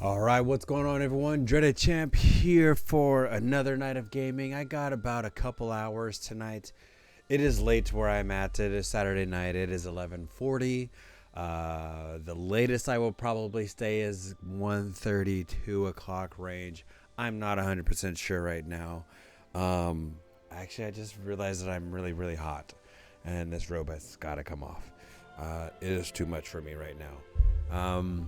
All right, what's going on, everyone? Dreaded Champ here for another night of gaming. I got about a couple hours tonight. It is late where I'm at. It is Saturday night. It is 11:40. The latest I will probably stay is 1:30, 2 o'clock range. I'm not 100% sure right now. Actually, I just realized that I'm really, really hot, and this robe has got to come off. It is too much for me right now.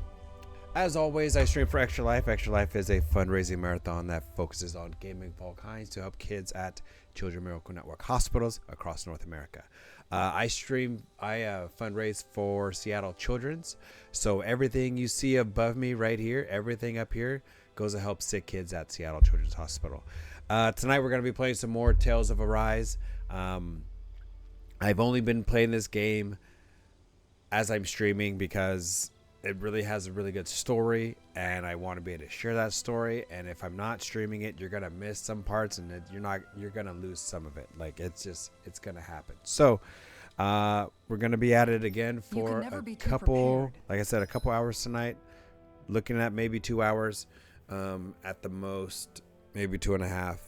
As always, I stream for Extra Life. Extra Life is a fundraising marathon that focuses on gaming of all kinds to help kids at Children's Miracle Network hospitals across North America. I fundraise for Seattle Children's. So everything you see above me right here, everything up here, goes to help sick kids at Seattle Children's Hospital. Tonight we're going to be playing some more Tales of Arise. I've only been playing this game as I'm streaming because it really has a really good story, and I want to be able to share that story. And if I'm not streaming it, you're gonna miss some parts, and you're gonna lose some of it. Like it's gonna happen. So we're gonna be at it again for a couple, like I said, a couple hours tonight. Looking at maybe 2 hours, at the most, maybe 2.5.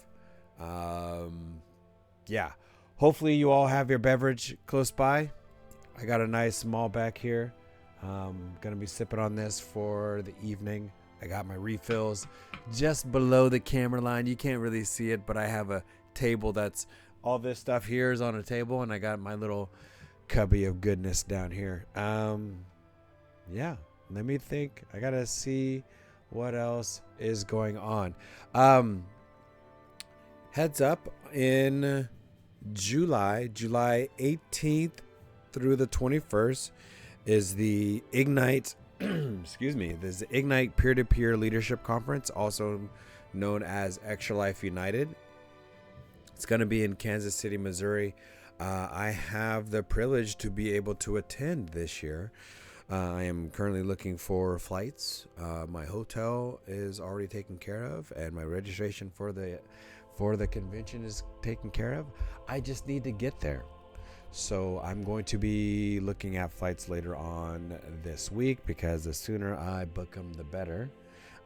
Yeah. Hopefully you all have your beverage close by. I got a nice small back here. Gonna be sipping on this for the evening. I got my refills just below the camera line. You can't really see it, but I have a table that's all this stuff here is on a table, and I got my little cubby of goodness down here. Yeah, let me think. I gotta see what else is going on. Heads up, in July 18th through the 21st is the Ignite there's the Ignite Peer-to-Peer Leadership Conference, also known as Extra Life United. It's going to be in Kansas City, Missouri. I have the privilege to be able to attend this year. I am currently looking for flights. My hotel is already taken care of, and my registration for the convention is taken care of. I just need to get there. So I'm going to be looking at flights later on this week, because the sooner I book them, the better.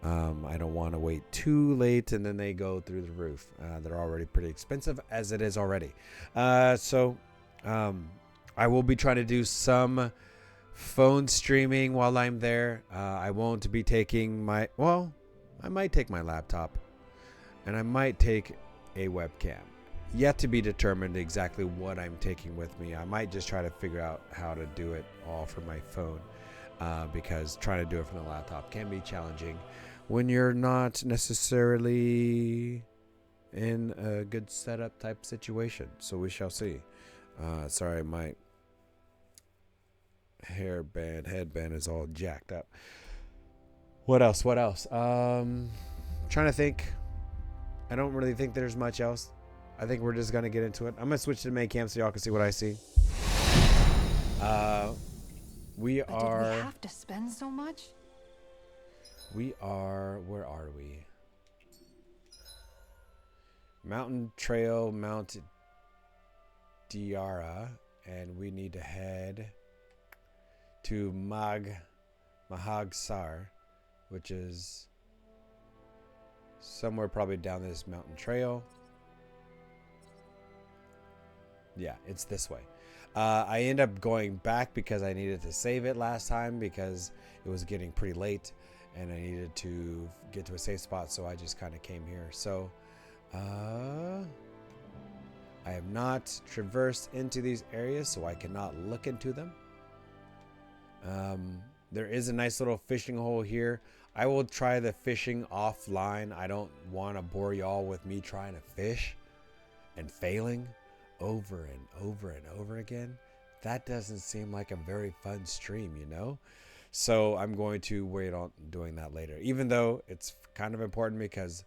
I don't want to wait too late and then they go through the roof. They're already pretty expensive as it is already. So I will be trying to do some phone streaming while I'm there. I won't be taking I might take my laptop, and I might take a webcam. Yet to be determined exactly what I'm taking with me. I might just try to figure out how to do it all from my phone, because trying to do it from the laptop can be challenging when you're not necessarily in a good setup type situation. So we shall see. Sorry, my headband is all jacked up. What else? Trying to think. I don't really think there's much else. I think we're just going to get into it. I'm going to switch to main cam so y'all can see what I see. Did we have to spend so much? Where are we? Mountain Trail, Mount Diara, and we need to head to Mahagsar, which is somewhere probably down this mountain trail. Yeah, it's this way. I end up going back because I needed to save it last time, because it was getting pretty late and I needed to get to a safe spot, so I just kind of came here. So I have not traversed into these areas, so I cannot look into them. There is a nice little fishing hole here. I will try the fishing offline. I don't want to bore y'all with me trying to fish and failing over and over and over again. That doesn't seem like a very fun stream, you know? So I'm going to wait on doing that later, even though it's kind of important, because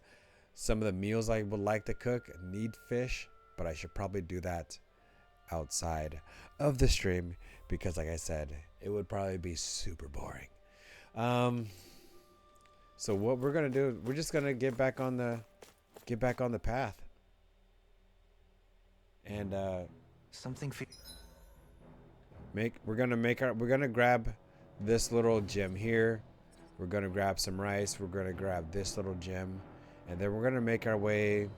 some of the meals I would like to cook need fish, but I should probably do that outside of the stream, because like I said, it would probably be super boring. So what we're going to do, we're just going to get back on the path. And we're gonna grab this little gem here. We're gonna grab some rice. We're gonna grab this little gem, and then we're gonna make our way.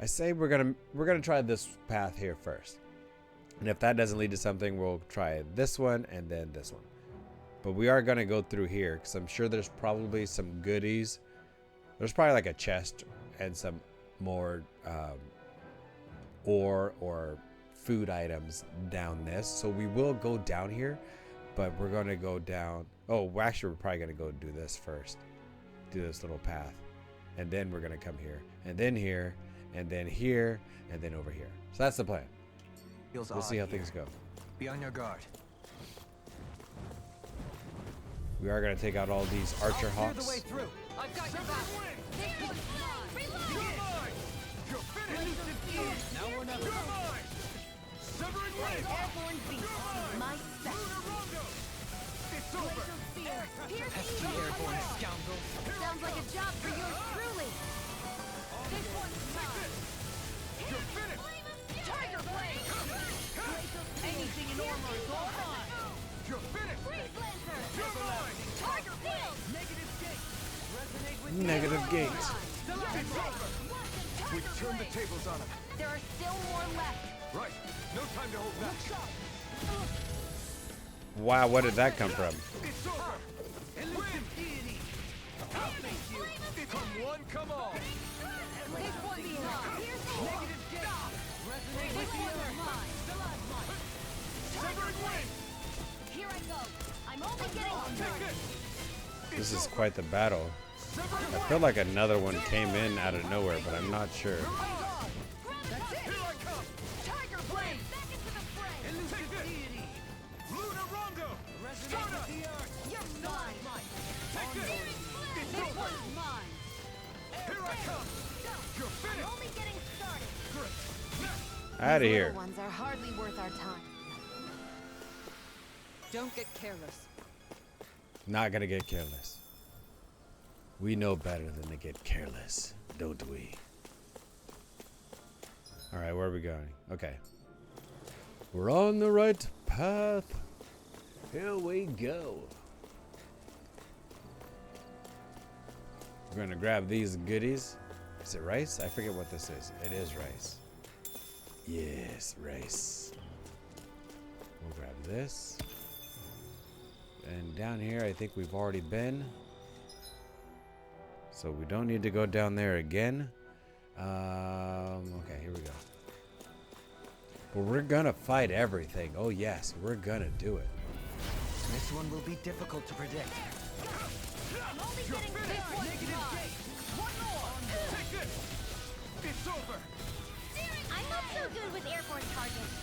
I say we're gonna try this path here first, and if that doesn't lead to something, we'll try this one and then this one. But we are gonna go through here because I'm sure there's probably some goodies. There's probably like a chest and some more ore or food items down this. So we will go down here, but we're gonna go down. Oh, well, actually, we're probably gonna go do this first. Do this little path, and then we're gonna come here, and then here, and then here, and then over here. So that's the plan. We'll see how things go. Be on your guard. We are gonna take out all these archer Clear the hawks. way through. I've got your back. Now or never. Severing Blade! Airborne Beast, my specialty. It's over. Pesky airborne scoundrel. Sounds like a job for yours truly. This one's mine. You're finished. Tiger Blade! Anything in armor is all mine. You're finished. Freeze Lancer! You're mine. Tiger Blade! Negative gate. Resonate with Negative gate. It's over. We turned the tables on him. There are still more left. Right. No time to hold back. Wow, where did that come from? It's over. Win. I'll face you. Come one, come all. This one's mine. Negative gate. Resonate with This the one's earth. mine. Severing Blade. Here I go. I'm only getting Take it. This is quite the battle. Severing I feel like another one came in out of nowhere, but I'm not sure. Here I come. Tiger Blade! Back into the fray! Take this. Luna Rondo. Resonate with the earth. You're mine! Take this. It's This over. one's mine! Here I come. You're I'm finished. only getting started! Great. Out of These here. little ones are hardly worth our time. Don't get careless. Not gonna get careless. We know better than to get careless, don't we? All right, where are we going? Okay. We're on the right path. Here we go. We're gonna grab these goodies. Is it rice? I forget what this is. It is rice. Yes, rice. We'll grab this. And down here, I think we've already been. So we don't need to go down there again. Okay, here we go. But we're gonna fight everything. Oh yes, we're gonna do it. This one will be difficult to predict. I'm only getting this one's Negative mine! gate. One more. Take this. It's over. I'm not so good with airborne targets.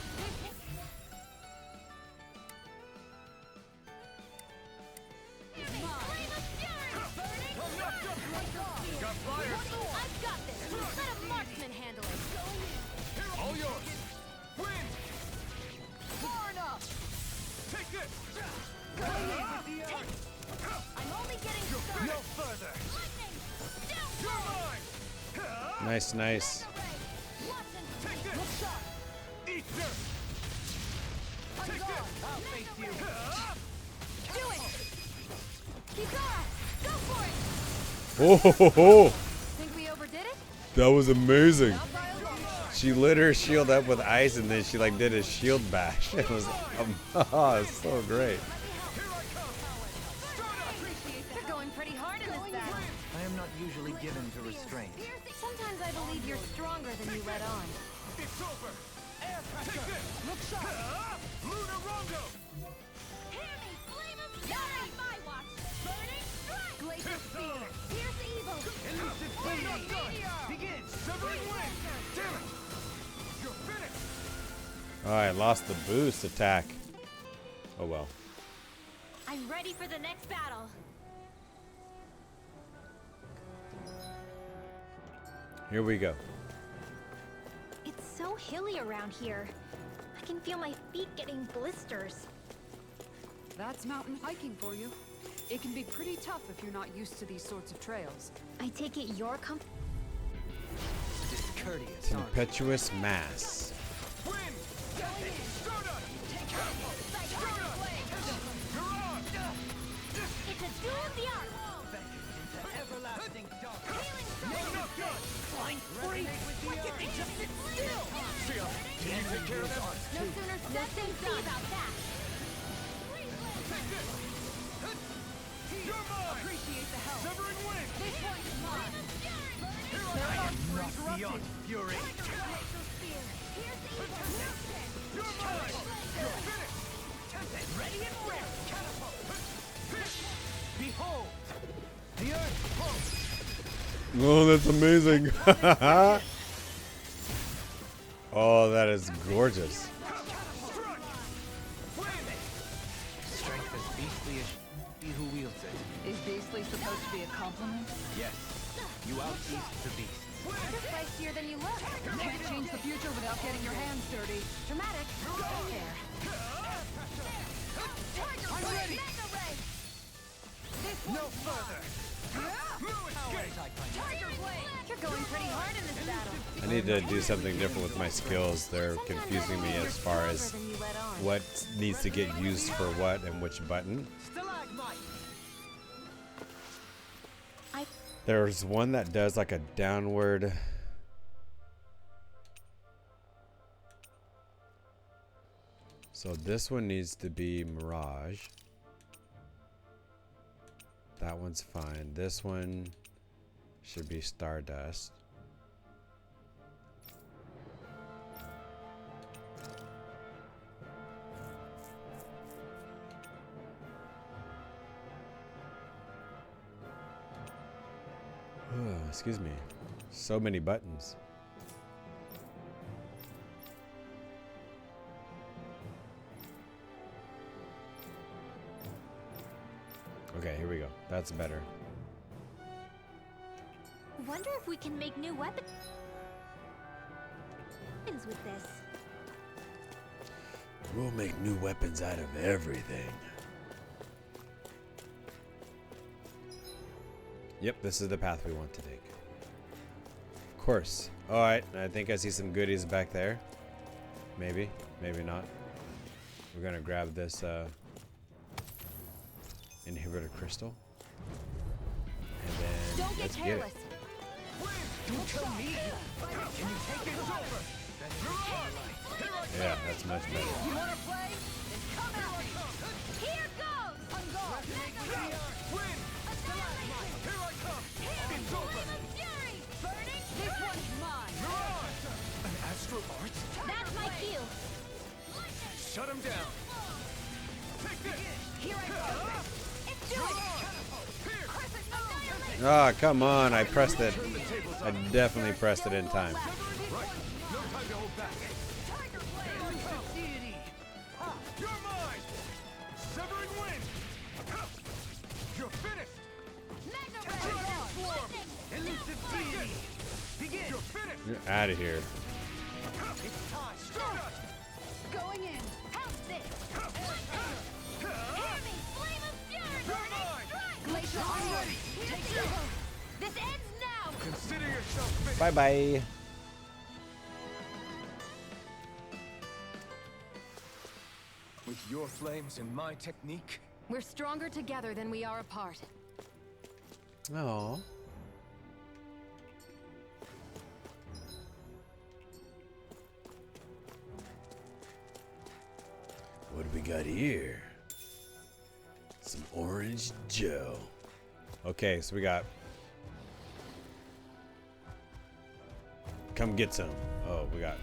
Got fire. I've got this! Let a marksman handle it! All yours. Win. Far enough! Take this. I'm only getting started! No further. Lightning! Down! You're mine. Nice, nice. Take this. Eat dirt. Take this. I'll face you. Do it! Kizara! Go for it! Oh, ho, ho, ho. Think we overdid it? That was amazing. Not by a long shot. She lit her shield up with ice, and then she like did a shield bash. It was, it's so great. You're going pretty hard in this battle. I am not usually given to restraint. Sometimes I believe you're stronger than you let on. It's over. Take this. Look sharp. Luna Rondo. Hammy, flame of fury! My watch! Burning strike! Glacial spear! Pierce evil! Elusive We're not deity. done. Begin. Severing wind. Damn it. You're finished. Oh, I lost the boost attack. Oh well. I'm ready for the next battle. Here we go. It's so hilly around here. I can feel my feet getting blisters. That's mountain hiking for you. It can be pretty tough if you're not used to these sorts of trails. I take it you're Discourteous. Tempestuous mass. Win. Soda. You're on. It's Duel of the Arts. Into everlasting dark. Healing Enough done. Flying free. Why can't they just sit still? See ya. Can you take care of them? No sooner said than done about that. Take this. You're mine. Appreciate the help. Severing wind. This one's mine. I am not beyond fury. Glacial spear. Here's the evil. You're mine. You're finished. Tempest. Ready and ready. Catapult. Behold. The earth pulse. Oh, that's amazing. Oh, that is gorgeous. Strike. Flame it. Strength as beastly as he who wields it. Is beastly supposed to be a compliment? Yes. You outbeast the beast. You're spicier than you look. Can't change the future without getting your hands dirty. Dramatic. There. I'm ready. Mega Ray. No further. No escape. Tiger Blade. You're going pretty hard in this battle. I need to do something different with my skills. They're confusing me as far as Than you let on. what needs to get used for what and which button. Stalagmite. There's one that does like a downward. So this one needs to be Mirage. That one's fine. This one should be Stardust. Excuse me. So many buttons. Okay, here we go. That's better. Wonder if we can make new weapons with this. We'll make new weapons out of everything. Yep, this is the path we want to take. Of course. Alright, I think I see some goodies back there. Maybe, maybe not. We're gonna grab this inhibitor crystal. And then Don't get let's get careless. it. Don't tell me. Can you take it over? Then you're on. Here I Yeah, that's much better. You wanna play? Then come at me! Here goes. On guard! win. Here I come. It's over. Flame of Fury. Burning This strike. one's mine! Mirage. An astral art? That's my cue. Shut him down. Take this. Here I go! It's doing it. Here. Annihilate. Ah, come on. I pressed it. I definitely pressed it in time. Right. No time to hold back. Tiger Blade. Elusive deity. Ha. You're mine. Severing wind. Ha. You're finished. Mega Transform. Ray. Elusive deity. Begin. You're finished. You're out of here. It's time. Stardust. Going in! Help this. Hear me. Flame of Fury. You're Burning mine. strike. Glacial I'm ready. Take this! This ends now. Consider yourself finished. Bye bye. With your flames and my technique, We're stronger together than we are apart. Oh. What do we got here? Some orange Joe. Okay, so we got. Come get some. Oh, we got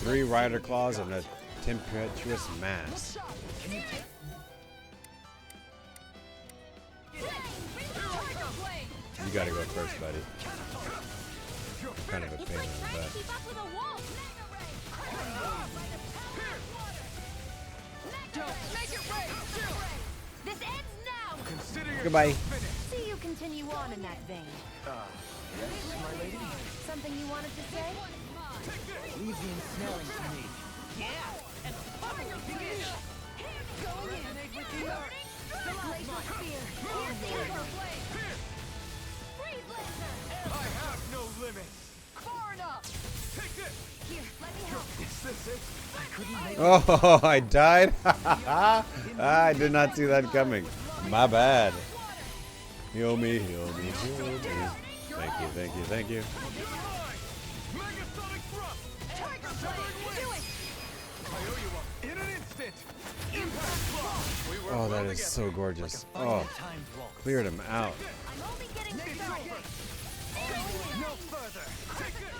3 rider claws and a tempestuous mass. Tiger Blade. You gotta go first, buddy. Kind of a It's pain like in the trying butt. to keep up with a wolf. Mega Ray. Don't make it rain! This ends now. consider yourself Goodbye. finished. See you continue on in that vein. Yes, my lady. Something you wanted to say? Leave the ensnaring to me. Going in! Glacial spear. Here's the Tiger Blade. Freeze laser. I have no limits. Far enough! Take this. Here, let me help. Is this it? I couldn't make Oh, I died? I did not see that coming. My bad. Heal me, heal me, heal me. Thank you, thank you, thank you. You're mine! Megasonic thrust! Tiger Blade, do it! I owe you one. In an instant! Impact block! We were Oh, that well is together. so gorgeous. Like a Oh, finite time vault. cleared him out. I'm only getting It's started. over. No further. Take this.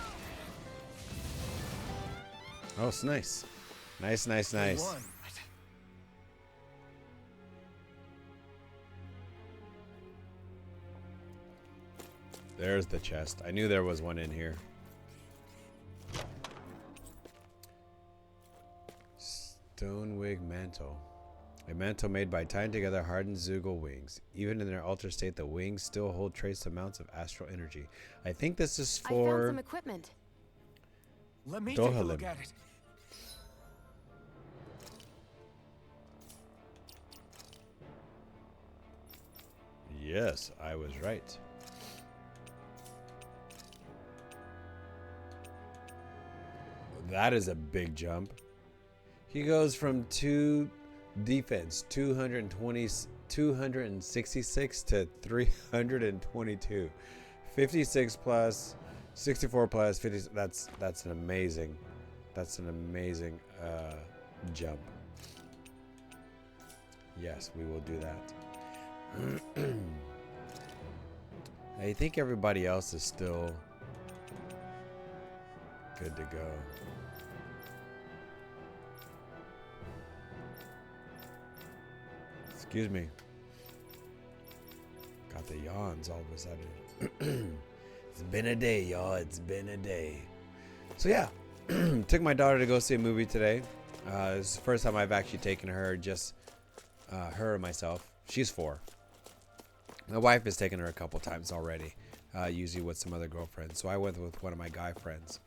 Oh, it's nice. Nice, nice, nice. One. There's the chest. I knew there was one in here. Stonewig mantle. A mantle made by tying together hardened Zeugle wings. Even in their altered state, the wings still hold trace amounts of astral energy. I think this is I found for some equipment. Let me take a Dohalim. look at it. Yes, I was right. That is a big jump. He goes from 2 defense 266 to 322. 56 plus 64 plus 50. That's an amazing jump. Yes, we will do that. I think everybody else is still good to go. Excuse me. Got the yawns all of a sudden. It's been a day, y'all. It's been a day. So yeah, took my daughter to go see a movie today. This is the first time I've actually taken her, just her and myself. She's 4. My wife has taken her a couple times already, usually with some other girlfriends. So I went with one of my guy friends.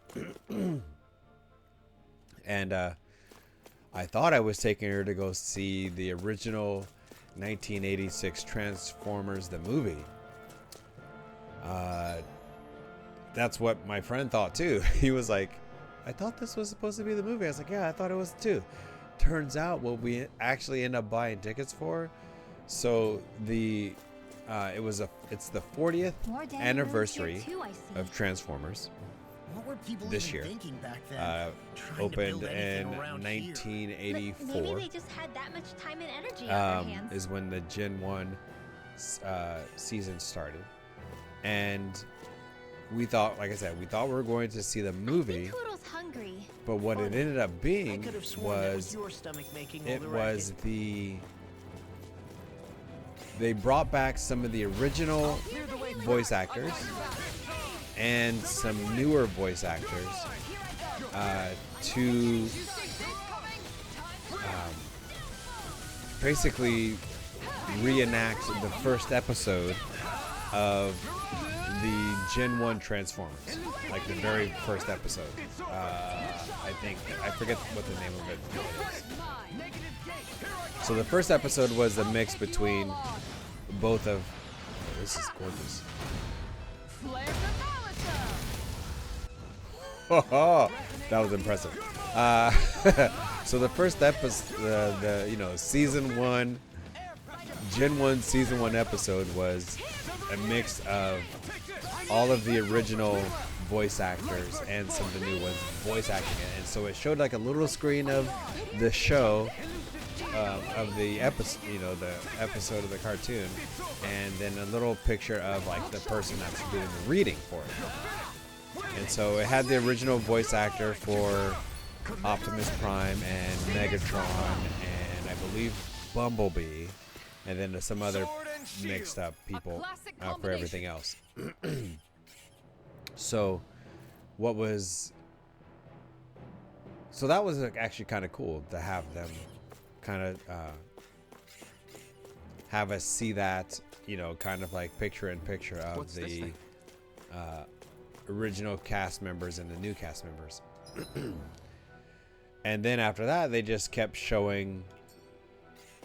And I thought I was taking her to go see the original 1986 Transformers the movie. That's what my friend thought too. He was like, I thought this was supposed to be the movie. I was like, yeah, I thought it was too. Turns out what we actually end up buying tickets for. So the it's the 40th More Daddy anniversary Rose here too, I see. of Transformers. What were people This even year. thinking back then? Trying to Opened build in anything around here. Maybe 1984. they just had that much time and energy on their hands. Is when the Gen 1 season started. And we thought, like I said, we thought we were going to see the movie, Poodle's hungry. but what it ended up I being could have sworn that was was your stomach making all it the was racket. they brought back some of the original voice actors and some newer voice actors to basically reenact the first episode of the Gen 1 Transformers, like the very first episode. I forget what the name of it is. So the first episode was a mix between both of. Oh, this is gorgeous. That was impressive. So the first episode, the season 1, Gen 1 season 1 episode was a mix of all of the original voice actors and some of the new ones voice acting it. And so it showed like a little screen of the show, of the episode, the episode of the cartoon, and then a little picture of like the person that's doing the reading for it. And so it had the original voice actor for Optimus Prime and Megatron and I believe Bumblebee, and then some other mixed up people classic for everything else. So that was actually kind of cool to have them kind of have us see that, kind of like picture in picture of What's this the thing? original cast members and the new cast members. And then after that, they just kept showing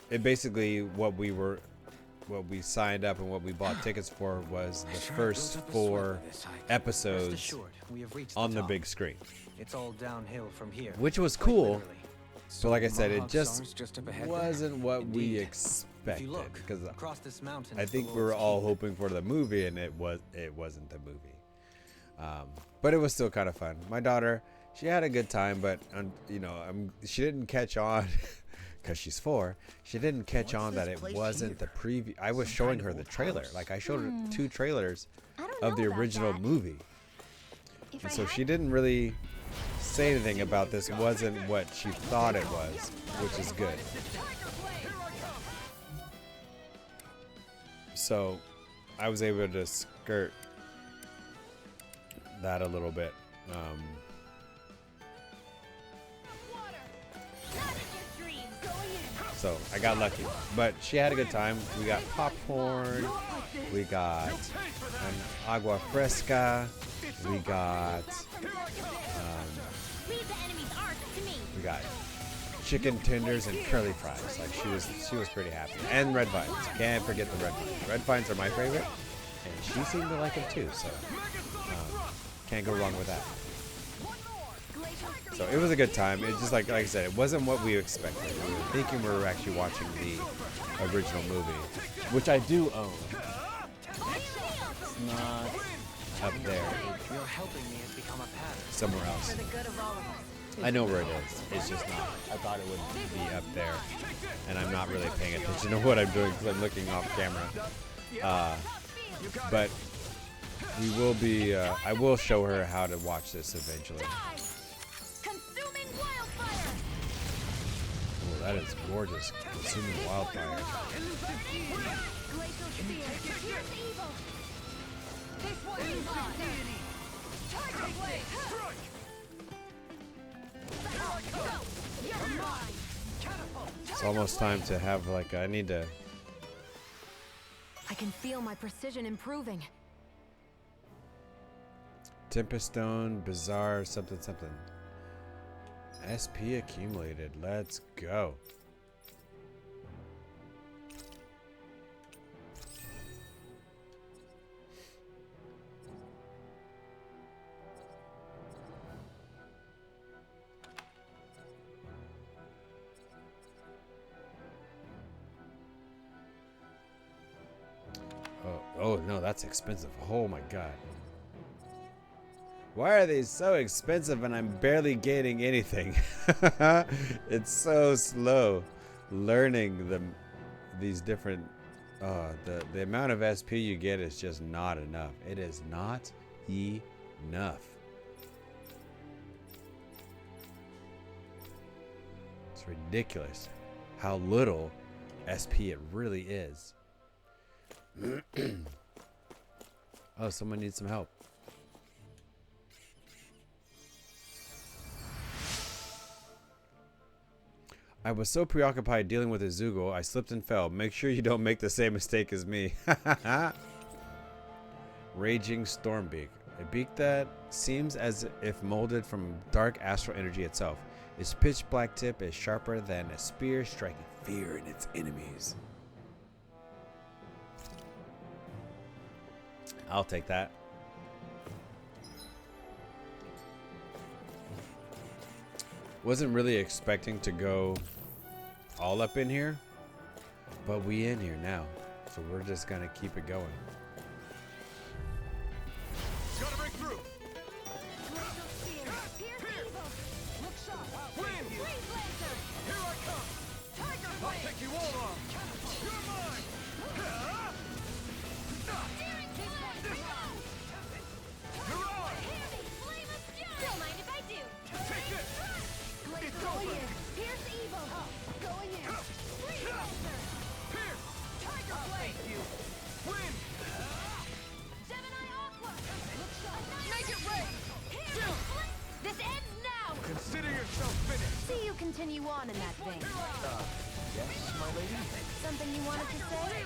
it. Basically, what we signed up and what we bought tickets for was the first 4 episodes on the big screen, It's all downhill from here. which was Quite cool. literally. So like I said, it Mohawk just Song's just up ahead there. wasn't what we Indeed. expected look because across this mountain, I is the think we were Lord's all keep. hoping for the movie, and it wasn't the movie. But it was still kind of fun. My daughter, she had a good time, but she didn't catch on because she's 4. She didn't catch What's on that this it place wasn't here? the preview. I was Some showing kind her of the old trailer. house. Like I showed her 2 trailers I don't of know the about original that. movie, If and I so had she didn't really say anything about this. Wasn't what she thought it was, which is good. So I was able to skirt that a little bit. So I got lucky, but she had a good time. We got popcorn, we got an agua fresca, we got Leave the enemy's arc to me. we got chicken tenders and curly fries. Like she was pretty happy. And red vines. Can't forget the red vines. Red vines are my favorite, and she seemed to like them too. So can't go wrong with that. So it was a good time. It just like I said, it wasn't what we expected. We were thinking we were actually watching the original movie, which I do own. It's not up there. Your helping me has become a pattern. Somewhere else. For the good of all of us. I know where it is. It's just not. I thought it would be up there, and I'm not really paying attention to what I'm doing because I'm looking off camera. But we will be. I will show her how to watch this eventually. Consuming wildfire. Oh, that is gorgeous. Consuming wildfire. Glacial spear. Here's evil. This one is mine. Tiger blade. You're mine. It's almost time to have like I need to. I can feel my precision improving. Tempest Stone, Bizarre, something. SP accumulated. Let's go. Oh no, that's expensive. Oh my god. Why are these so expensive and I'm barely gaining anything? It's so slow learning these different the amount of SP you get is just not enough. It is not enough. It's ridiculous how little SP it really is. Oh, someone needs some help. I was so preoccupied dealing with Izugo, I slipped and fell. Make sure you don't make the same mistake as me. Raging Stormbeak. A beak that seems as if molded from dark astral energy itself. Its pitch black tip is sharper than a spear, striking fear in its enemies. I'll take that. Wasn't really expecting to go all up in here, but we in here now, so we're just gonna keep it going. Gotta break through. Glacial spear. Here's evil. Look sharp. Win. Freeze laser. Here I come. Tiger I'll blade. take you all on. You're mine. Steering blade. You're on. Hear me. Flame of fury. Don't mind if I do. Take this. Glacial over. spear. Here's evil. Going in. Freeze laser. Here. Tiger blade. Win. Gemini aqua. Look sharp. Make it rain. Here. This ends now. Consider yourself finished. See you continue on in that vein. Yes, my lady? Something you wanted to say?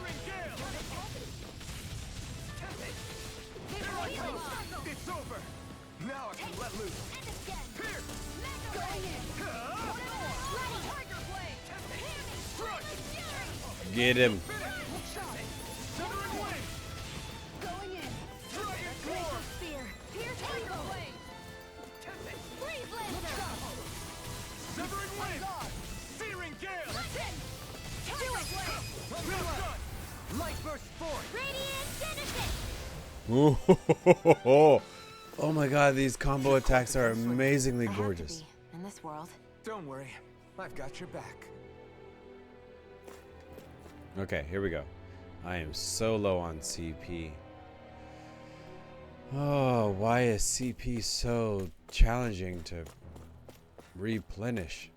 It's over. Now I can let loose. And again. Here. Going in. Ready. Tiger blade. Hear me. Strike. Fury. Get him. Look sharp. Severing wind. Going in. Dragon Glacial core. spear. Here's tiger blade. Freeze laser. Severing wind. Searing gale. Listen. Tiger blade. Oh my god, these combo attacks are amazingly I have to gorgeous. be in this world. Don't worry, I've got your back. Okay, here we go. I am so low on CP. Oh, why is CP so challenging to replenish?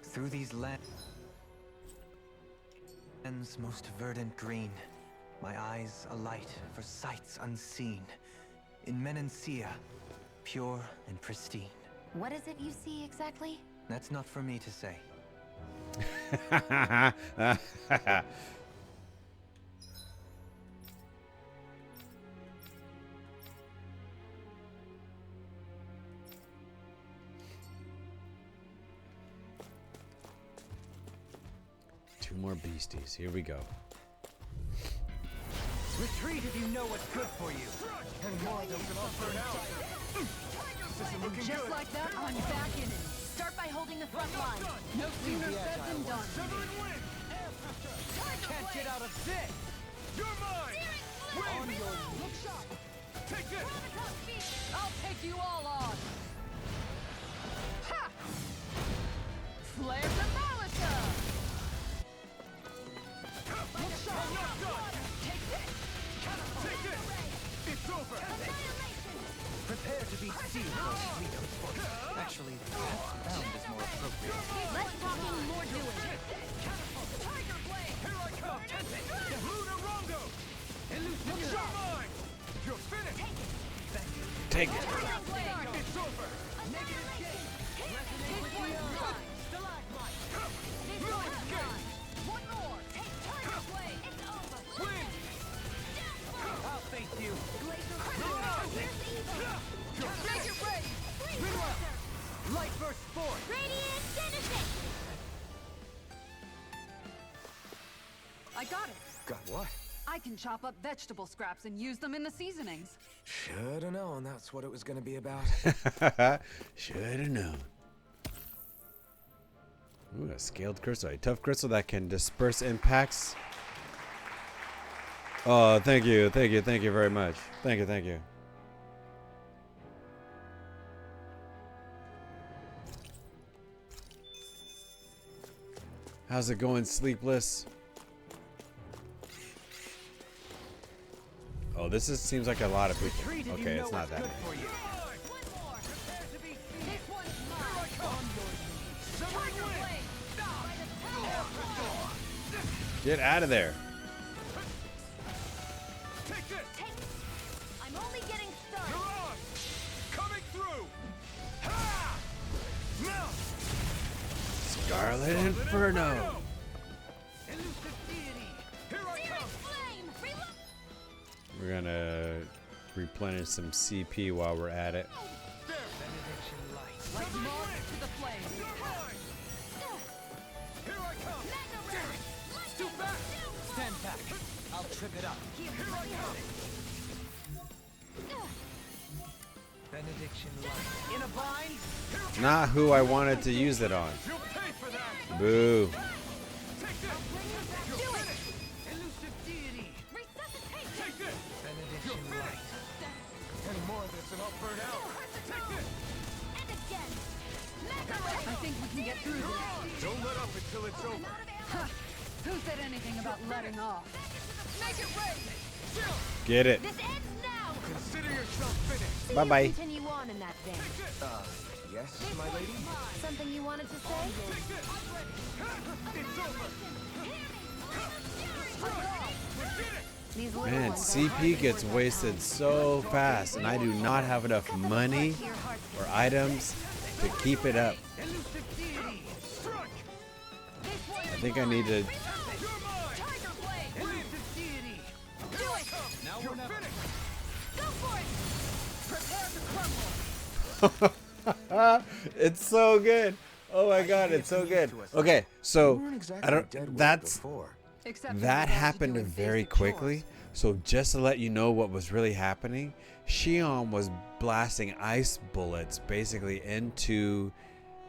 Through these lands most verdant green, my eyes alight for sights unseen. In Menancia, pure and pristine. What is it you see exactly? That's not for me to say. Two more beasties. Here we go. Retreat if you know what's good for you. And more of them can all burn out. This isn't looking Just good. like that, I'm back in it. Start by holding the front line. No sooner said than done. Severing wind! Can't get out of this. You're mine! On your Look sharp. Take this! I'll take you all on. Ha! Flare the Molotov. Look sharp. Not done! Take this. Take this! It's over! prepare to be sealed. Actually, perhaps bound is more appropriate. Less talking, more doing. Tiger Blade. Here I come! Luna Rondo! You're mine! You're finished! Take it. Tiger Blade. It's over! Negative gate. This one's mine. Stalagmite. This one's mine. One more. Take Tiger Blade. It's over. Win! I'll face you. Make it rain. Light burst forth. Radiant Genesis! I got it. Got what? I can chop up vegetable scraps and use them in the seasonings. Should've known that's what it was gonna be about. Should've known. Ooh, a scaled crystal. A tough crystal that can disperse impacts. Oh, thank you. Thank you. Thank you very much. Thank you. Thank you. How's it going, Sleepless? Oh, seems like a lot of people. Retreat if you Okay, know it's not what's that good many. for you. One more. Prepare to be sealed. This one's mine. Tiger Blade. Get out of there. Take this! I'm only getting started. You're on! Coming through! Ha! Now! Scarlet Inferno. Elusive deity. Here I come! Flame! Reload! We're gonna replenish some CP while we're at it. Benediction light. Like moth to the flame. You're mine! Here I come! Mega Ray! Too fast! Stand back. I'll trip it up. Here I come! Benediction light. In a bind. Not who I wanted to use it on. You'll pay for that! Boo. Take this! You're finished! Elusive deity. Resuscitate! Take this! Benediction light. Any more of this and I'll burn out! Take this! And again! Mega Ray! I think we can get through this. Don't let up until it's over! Ha! Who said anything about letting off? Make it rain! Get it. This ends now! Consider yourself finished! See Bye-bye. you continue on in that vein. Yes, my lady? Something you wanted to say? Take this! It's over! These little Man, ones are CP hard gets to wasted so fast, and I do not have enough money or items to keep it up. Elusive deity. Strike! I think I need to. You're mine! Tiger Blade! Elusive deity. Do it! Now You're we're not. finished! Go for it! Prepare to crumble! It's so good. Oh my god, it's so good. Okay, so I don't. That's Except for that the ones happened doing very basic quickly, chores. So just to let you know what was really happening, Xion was blasting ice bullets basically into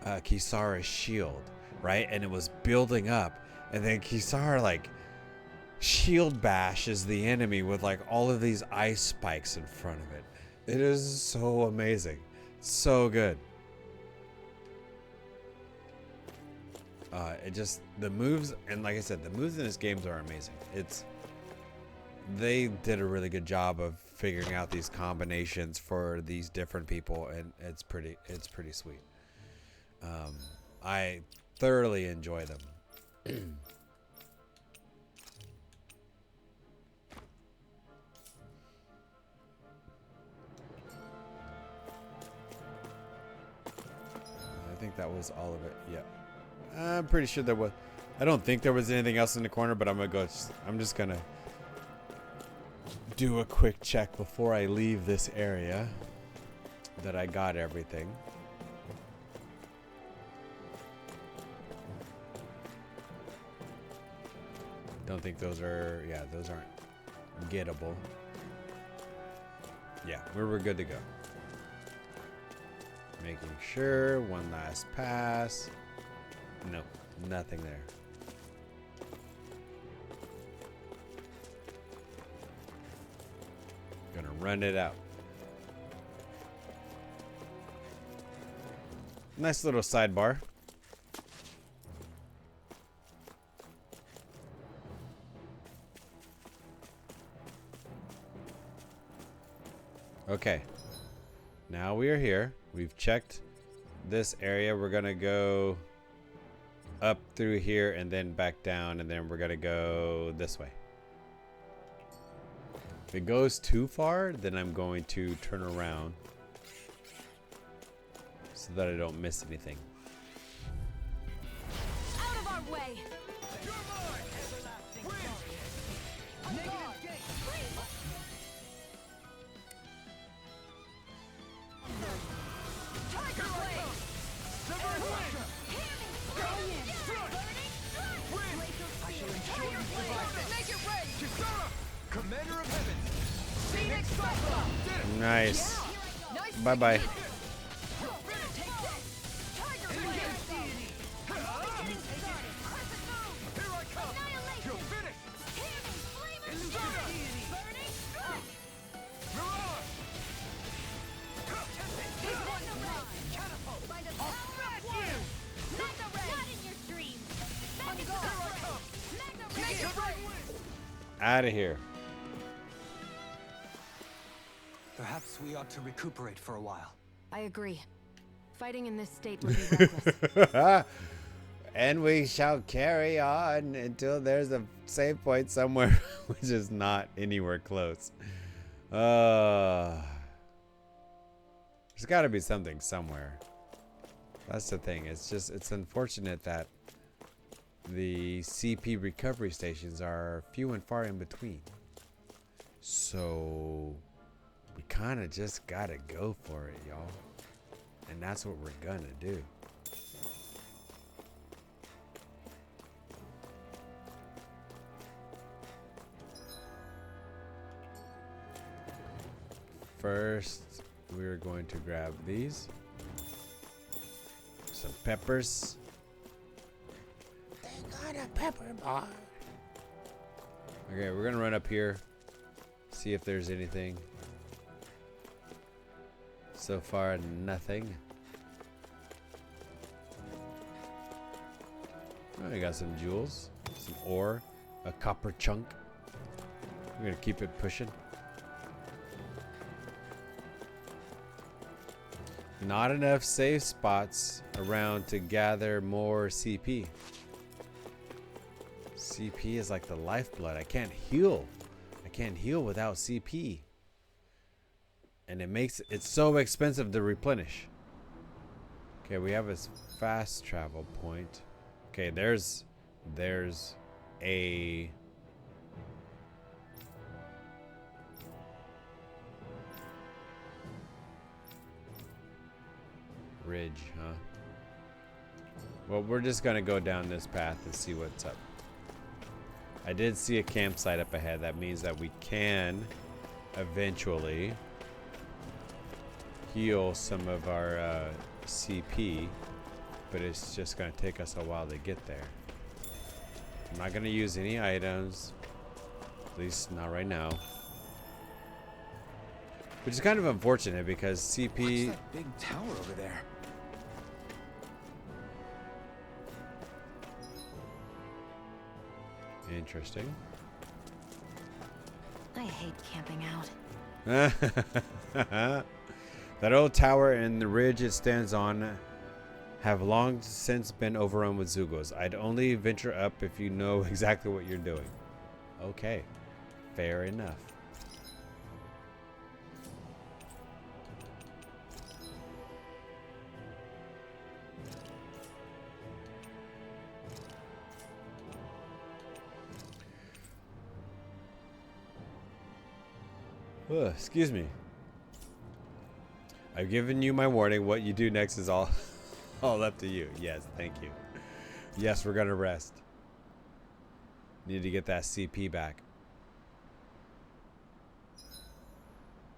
Kisara's shield, right? And it was building up. And then Kisara like shield bashes the enemy with like all of these ice spikes in front of it. It is so amazing. So good. It just, the moves, and like I said, the moves in this games are amazing. They did a really good job of figuring out these combinations for these different people, and it's pretty sweet. I thoroughly enjoy them. I think that was all of it. Yeah. I'm pretty sure there was. I don't think there was anything else in the corner, but I'm just gonna do a quick check before I leave this area that I got everything. Don't think those are, yeah, those aren't gettable. Yeah, we're good to go. Making sure, one last pass. Nope, nothing there. Gonna run it out. Nice little sidebar. Okay, now we are here. We've checked this area. We're gonna go up through here and then back down, and then we're gonna go this way. If it goes too far, then I'm going to turn around so that I don't miss anything. Out of our way! You're mine! Win! Negative gate! Tiger Blade! Severing wind! Win! I shall ensure you survive this. Make it rain! Kisara! Commander of Heaven! Phoenix Cyclone! Did it! Nice. Nice. Bye bye. Take this! Tiger Blade! Getting started! Crescent move! Here I come! Annihilation! You're finished! Hammy! Flame of Illusion! Fury! Burning Strike! Mirage! Big one catapult! By the power of water! Mega Ray! Not in your dreams! Mega Ray! Mega Ray! Severing wind! Out of here. Perhaps we ought to recuperate for a while. I agree. Fighting in this state would be reckless. And we shall carry on until there's a save point somewhere, which is not anywhere close. There's got to be something somewhere. That's the thing. It's unfortunate that the CP recovery stations are few and far in between. So we kind of just got to go for it, y'all. And that's what we're gonna do. First, we're going to grab these. Some peppers. They got a pepper bar. Okay, we're gonna run up here. See if there's anything. So far, nothing. Oh, I got some jewels, some ore, a copper chunk. We're gonna keep it pushing. Not enough safe spots around to gather more CP. CP is like the lifeblood. I can't heal. I can't heal without CP. And it makes it's so expensive to replenish. Okay, we have a fast travel point. Okay, there's a ridge, huh? Well, we're just gonna go down this path and see what's up. I did see a campsite up ahead. That means that we can eventually heal some of our CP, but it's just going to take us a while to get there. I'm not going to use any items, at least not right now. Which is kind of unfortunate because CP... What's that big tower over there? Interesting. I hate camping out. That old tower and the ridge it stands on have long since been overrun with Zugos. I'd only venture up if you know exactly what you're doing. Okay, fair enough. Excuse me. I've given you my warning. What you do next is all up to you. Yes, thank you. Yes, we're gonna rest. Need to get that CP back.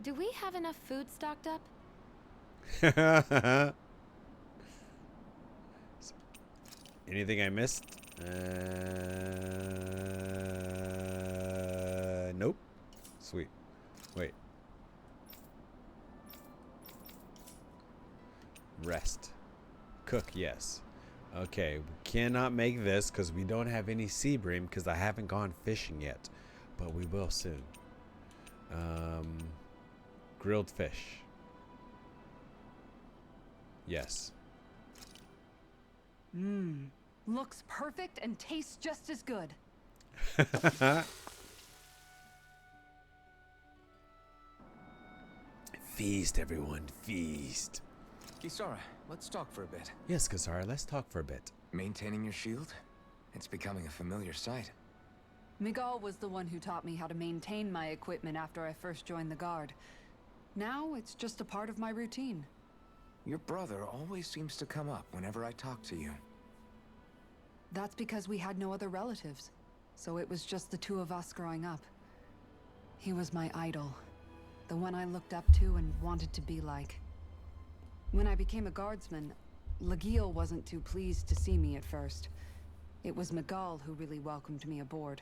Do we have enough food stocked up? Anything I missed? Nope. Sweet. Wait. Rest. Cook, yes. Okay, we cannot make this because we don't have any sea bream because I haven't gone fishing yet. But we will soon. Grilled fish. Yes. Looks perfect and tastes just as good. Feast, everyone, feast. Kisara, let's talk for a bit. Yes, Kisara, let's talk for a bit. Maintaining your shield? It's becoming a familiar sight. Miguel was the one who taught me how to maintain my equipment after I first joined the Guard. Now it's just a part of my routine. Your brother always seems to come up whenever I talk to you. That's because we had no other relatives, so it was just the two of us growing up. He was my idol, the one I looked up to and wanted to be like. When I became a guardsman, Lagiel wasn't too pleased to see me at first. It was Miguel who really welcomed me aboard.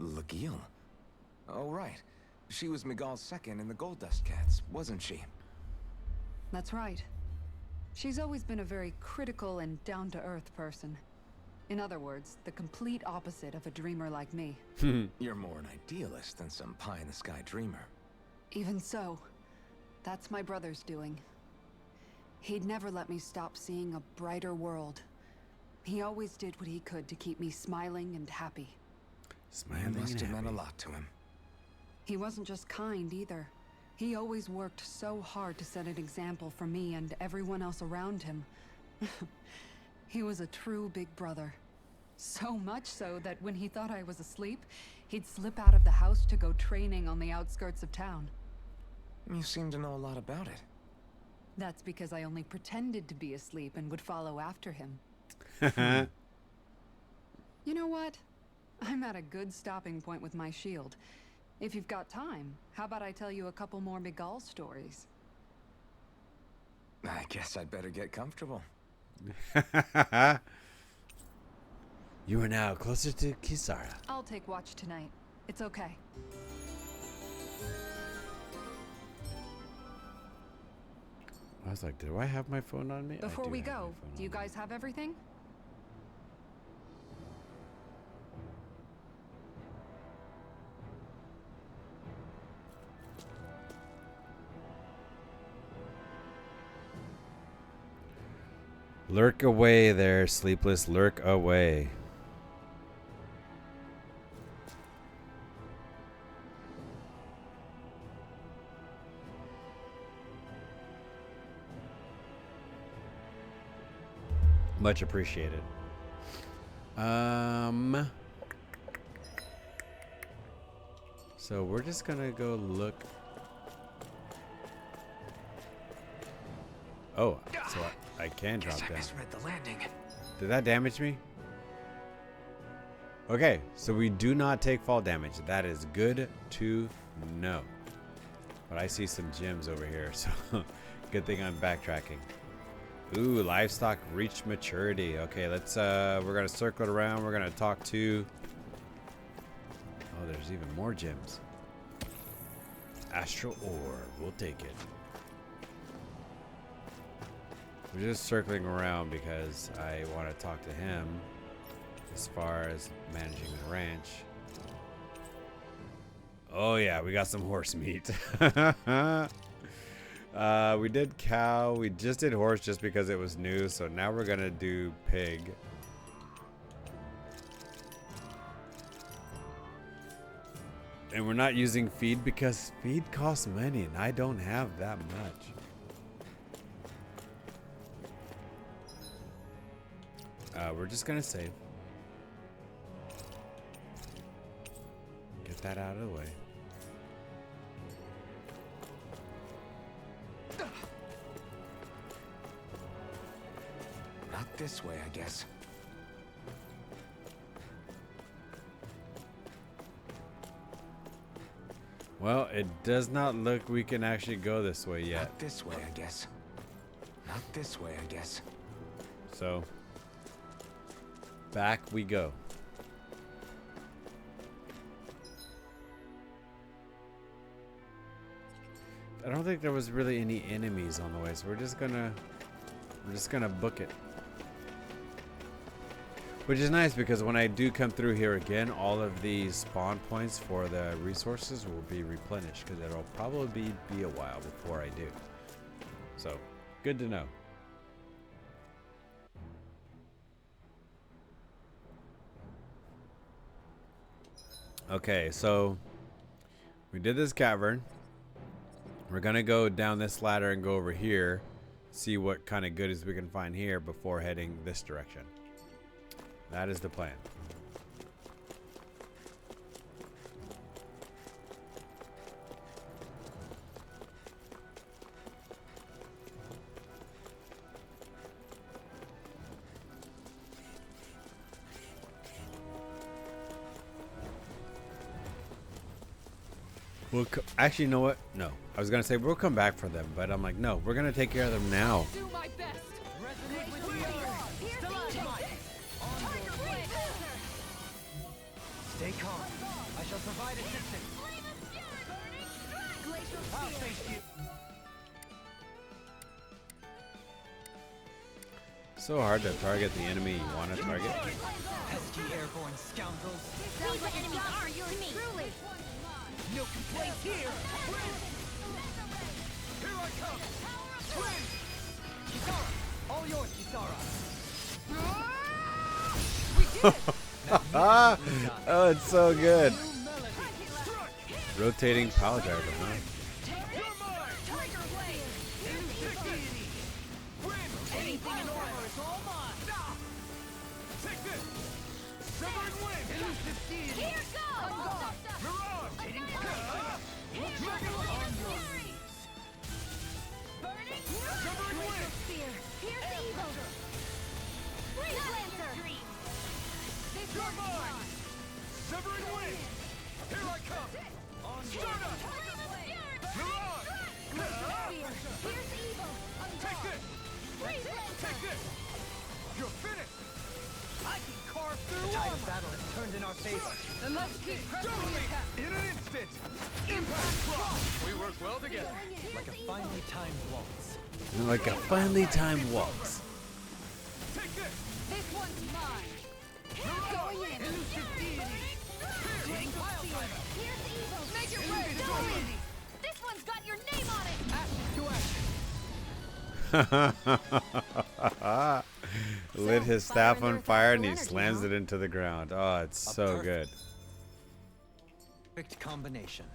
Lagiel? Oh, right. She was Miguel's second in the Gold Dust Cats, wasn't she? That's right. She's always been a very critical and down-to-earth person. In other words, the complete opposite of a dreamer like me. You're more an idealist than some pie-in-the-sky dreamer. Even so, that's my brother's doing. He'd never let me stop seeing a brighter world. He always did what he could to keep me smiling and happy. Smiling You must have meant a happy. lot to him. He wasn't just kind either. He always worked so hard to set an example for me and everyone else around him. He was a true big brother. So much so that when he thought I was asleep, he'd slip out of the house to go training on the outskirts of town. You seem to know a lot about it. That's because I only pretended to be asleep and would follow after him. You know what? I'm at a good stopping point with my shield. If you've got time, how about I tell you a couple more Miguel stories? I guess I'd better get comfortable. You are now closer to Kisara. I'll take watch tonight. It's okay. I was like, do I have my phone on me? I Before do we have my go, phone do you on me. guys have everything? Lurk away there, sleepless. Lurk away. Much appreciated. So we're just gonna go look. Oh, so I can drop Guess I down. misread the landing. Did that damage me? Okay, so we do not take fall damage. That is good to know. But I see some gems over here, so good thing I'm backtracking. Ooh, livestock reached maturity. Okay, let's we're gonna circle it around. We're gonna talk to. Oh, there's even more gems. Astral ore, we'll take it. We're just circling around because I want to talk to him as far as managing the ranch. Oh yeah, we got some horse meat. We did cow. We just did horse just because it was new. So now we're gonna do pig. And we're not using feed because feed costs money and I don't have that much. We're just gonna save. Get that out of the way. Not this way, I guess. Well, it does not look we can actually go this way yet. Not this way, I guess. Not this way, I guess. So, back we go. I don't think there was really any enemies on the way, so we're just gonna book it. Which is nice because when I do come through here again, all of these spawn points for the resources will be replenished because it'll probably be a while before I do. So, good to know. Okay, so we did this cavern. We're gonna go down this ladder and go over here, see what kind of goodies we can find here before heading this direction. That is the plan. Actually, you know what? No. I was going to say we'll come back for them, but I'm like, no, we're going to take care of them now. Do my best. Resonate with the earth. Stalagmite. Tiger blade. Stay calm. I shall provide assistance. Glacial I'll spear. face you. So hard to target the enemy you want to target. Pesky airborne scoundrels. These enemies are yours to me. Truly. No complaints here. Here I come. Twin. Kisara, all yours, Kisara. We did it. Oh, it's so good. Strike. Rotating power driver, huh? You're mine. Tiger blade. Win. Anything in order is all mine. Take this. Severing wind. Here goes. Mirage. Severing wind. Spear. Here's the evil. Freeze Lancer. This You're one's mine. mine. Severing wind. Here I come. Stardust. Mirage. Glacial spear. Here's the evil. Take this. Freeze Lancer. Take this. You're finished. I can carve through the tide of battle has turned in our favor. Then let's keep pressing the Totally. attack. In an instant. Impact drop. We work well together. Like a finely timed waltz. Like a finely timed waltz. Take this. This one's mine. Going in. Glacial spear. Here's the evil. Make your way. Going. This one's got your name on it. To action. Lit his staff on fire and he slams it into the ground. Oh, it's so good. Perfect combination.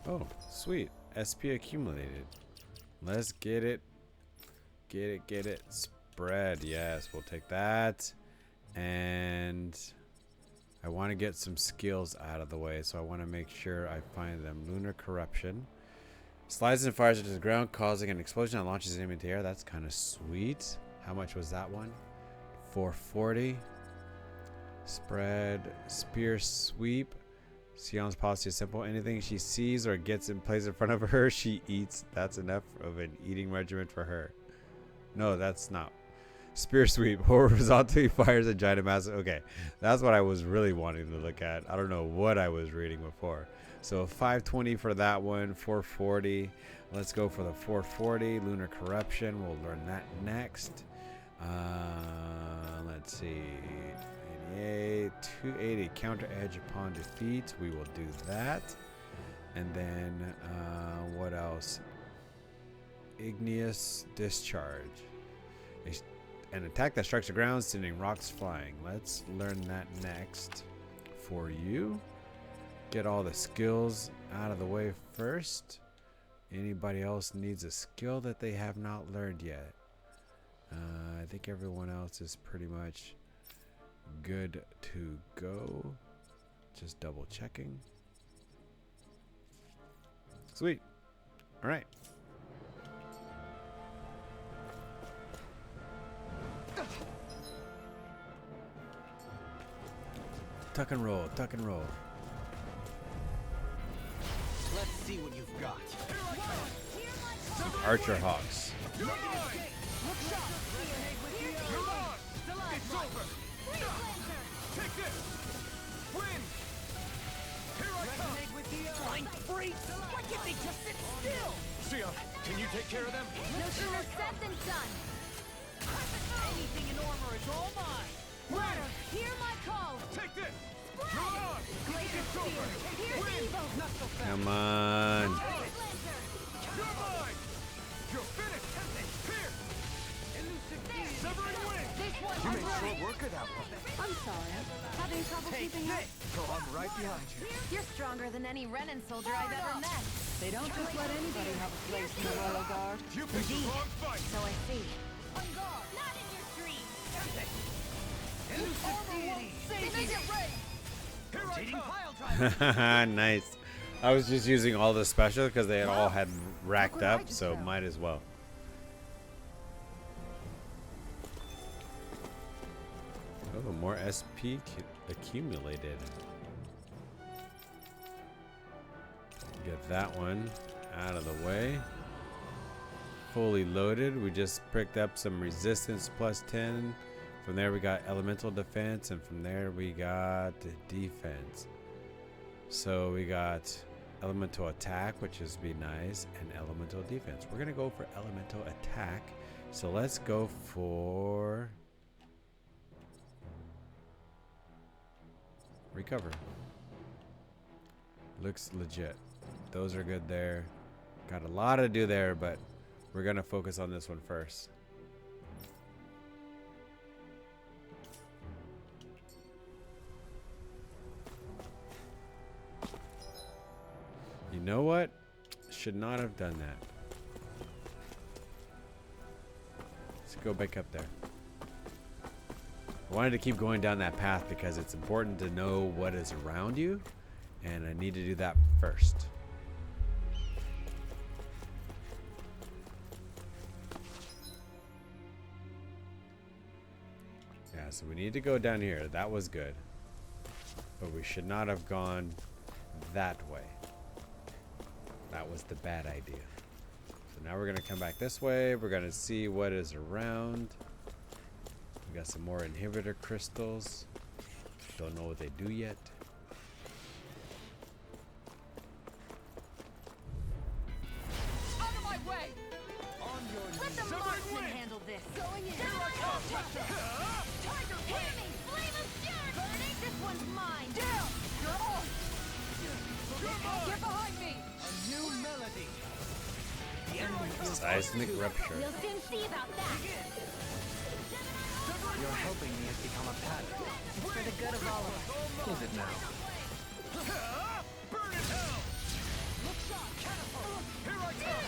Oh, sweet. SP accumulated. Let's get it. Get it, get it. Spread. Yes, we'll take that. And I want to get some skills out of the way, so I want to make sure I find them. Lunar Corruption. Slides and fires into the ground, causing an explosion that launches him into the air. That's kind of sweet. How much was that one? 440. Spread. Spear sweep. Sion's policy is simple. Anything she sees or gets in place in front of her, she eats. That's enough of an eating regimen for her. No, that's not. Spear sweep. Horizontally fires a giant mass. Okay, that's what I was really wanting to look at. I don't know what I was reading before. So 520 for that one. 440. Let's go for the 440. Lunar Corruption. We'll learn that next. Let's see. 88. 280. Counter edge upon defeat. We will do that. And then what else? Igneous Discharge. An attack that strikes the ground, sending rocks flying. Let's learn that next for you. Get all the skills out of the way first. Anybody else needs a skill that they have not learned yet? I think everyone else is pretty much good to go. Just double checking. Sweet. All right. Tuck and roll, tuck and roll. Let's see what you've got. Archer Hawks. You're mine! You're on! It's over! Take this! Win! Here I come! Blind freaks! Why can't they just sit still? Sion, can you take care of them? No sooner said than done. Anything in armor is all mine. Water, hear my call. Take this! Spread. You're on! Glacier It's over! Spear. Here's Win! evil. Not so fast. Come on. Ice Lancer. You're mine! You're finished! Here! Severing wind! This one. You made short work of that one. I'm sorry. Having trouble Take keeping up? this. So I'm right behind you. You're stronger than any Renan soldier I've ever met. They don't just let anybody have a place in the Royal Guard. You picked the wrong fight! So I see. On guard. Not in your dreams. Elusive deity. Make it rain. Here I Rotating come! pile driver. Nice. I was just using all the special because they had all had racked what I up, just so found. might as well. Oh, more SP accumulated. Get that one out of the way. Fully loaded. We just picked up some resistance plus 10. From there we got elemental defense, and from there we got defense. So we got elemental attack, which is be nice, and elemental defense. We're gonna go for elemental attack. So let's go for recover. Looks legit. Those are good there. Got a lot to do there, but we're gonna focus on this one first. You know what? Should not have done that. Let's go back up there. I wanted to keep going down that path because it's important to know what is around you, and I need to do that first. Yeah, so we need to go down here. That was good. But we should not have gone that way. That was the bad idea. So now we're going to come back this way. We're going to see what is around. We got some more inhibitor crystals. Don't know what they do yet. Out of my way. On your Let knees. the marksman handle this. Going in. Tiger hit me. Flame of fury. Burning. This one's mine. Down. You're on. Get behind me. A new melody. The enemy feels Seismic rupture. We'll soon see about that. your helping me has become a pattern. It's for the good of all of us. Is it now? Burn in hell! Here I come!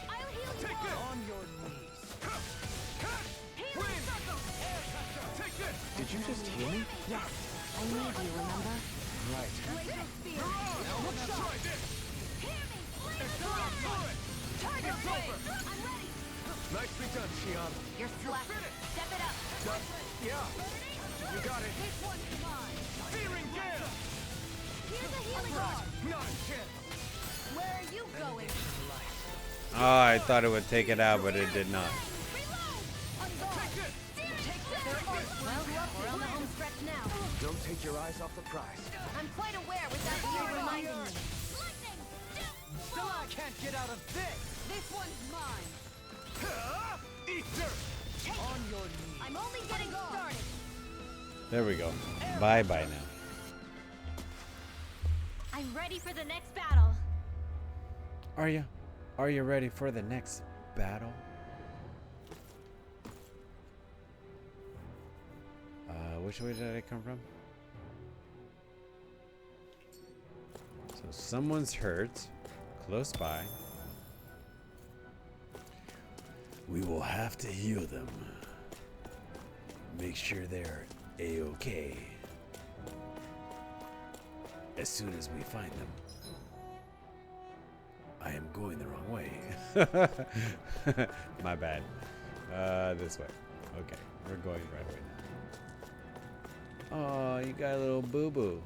I'll heal you Take this! all. On your knees. Win! Take this! Did you just hear me? Yes, I need you, remember? Right. You're on! Try this! Hear me. Flame of It's over! Tiger blade. I'm ready. Nicely done, Xion. You're slacking. Step it up. Yeah. You got it. This one's mine. Searing gale. Here's a healing orb. Not a chance. Where are you going? Oh, I thought it would take it out, but it did not. Reload. On guard. Well, we're on the home stretch now. Don't take your eyes off the prize. I'm quite aware without you reminding me. Lightning. Still, I can't get out of this. This one's mine. Eat dirt. On your knees. I'm only getting started. There we go. Bye bye now. I'm ready for the next battle. Are you? Are you ready for the next battle? Which way did I come from? So someone's hurt, close by. We will have to heal them. Make sure they're A-okay. As soon as we find them. I am going the wrong way. My bad. This way. Okay, we're going the right way now. Oh, you got a little boo-boo.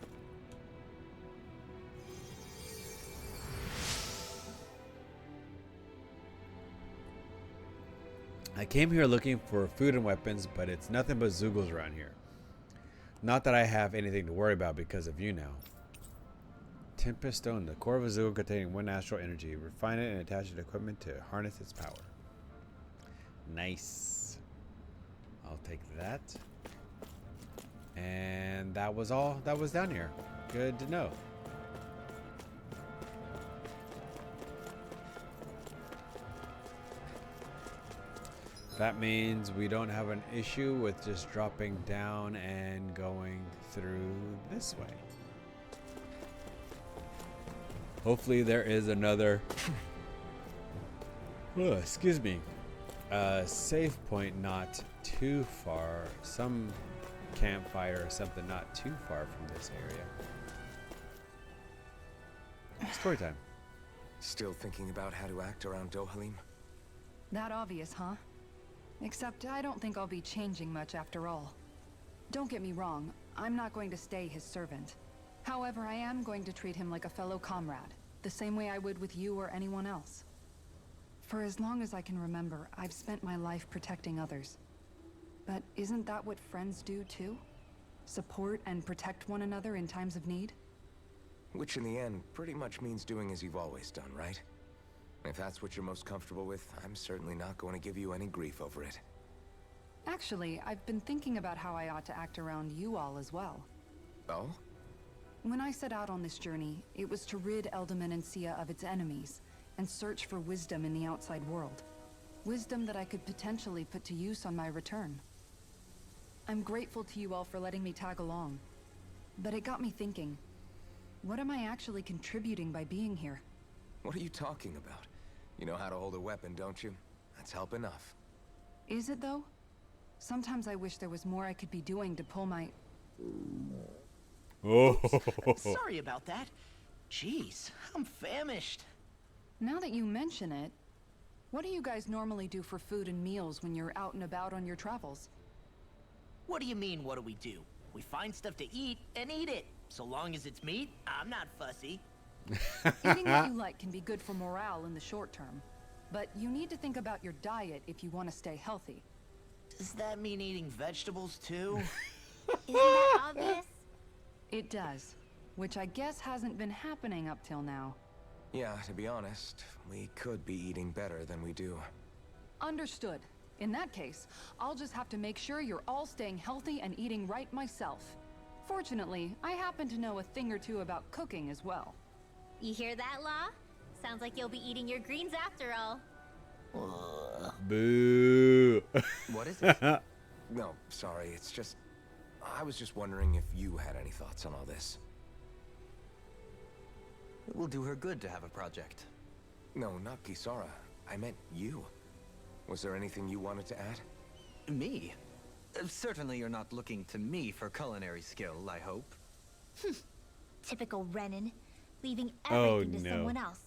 I came here looking for food and weapons, but it's nothing but Zoogles around here. Not that I have anything to worry about because of you now. Tempest Stone, the core of a Zoogle containing one astral energy. Refine it and attach it to equipment to harness its power. Nice. I'll take that. And that was all that was down here. Good to know. That means we don't have an issue with just dropping down and going through this way. Hopefully there is another excuse me, save point not too far, some campfire or something not too far from this area. Story time. Still thinking about how to act around Dohalim? That obvious, huh? Except I don't think I'll be changing much after all. Don't get me wrong, I'm not going to stay his servant. However, I am going to treat him like a fellow comrade, the same way I would with you or anyone else. For as long as I can remember, I've spent my life protecting others. But isn't that what friends do too? Support and protect one another in times of need? Which in the end pretty much means doing as you've always done, right? If that's what you're most comfortable with, I'm certainly not going to give you any grief over it. Actually, I've been thinking about how I ought to act around you all as well. Oh? When I set out on this journey, it was to rid Elde Menancia of its enemies and search for wisdom in the outside world. Wisdom that I could potentially put to use on my return. I'm grateful to you all for letting me tag along. But it got me thinking, what am I actually contributing by being here? What are you talking about? You know how to hold a weapon, don't you? That's help enough. Is it though? Sometimes I wish there was more I could be doing to pull my... Oh. Sorry about that. Jeez, I'm famished. Now that you mention it, what do you guys normally do for food and meals when you're out and about on your travels? What do you mean, what do we do? We find stuff to eat and eat it. So long as it's meat, I'm not fussy. Eating what you like can be good for morale in the short term. But you need to think about your diet if you want to stay healthy. Does that mean eating vegetables too? Isn't that obvious? It does. Which I guess hasn't been happening up till now. Yeah, to be honest, we could be eating better than we do. Understood. In that case, I'll just have to make sure you're all staying healthy and eating right myself. Fortunately, I happen to know a thing or two about cooking as well. You hear that, Law? Sounds like you'll be eating your greens after all. Boo. What is it? No, sorry, it's just... I was just wondering if you had any thoughts on all this. It will do her good to have a project. No, not Kisara. I meant you. Was there anything you wanted to add? Me? Certainly you're not looking to me for culinary skill, I hope. Typical Renan, leaving Oh, everything to no. someone else.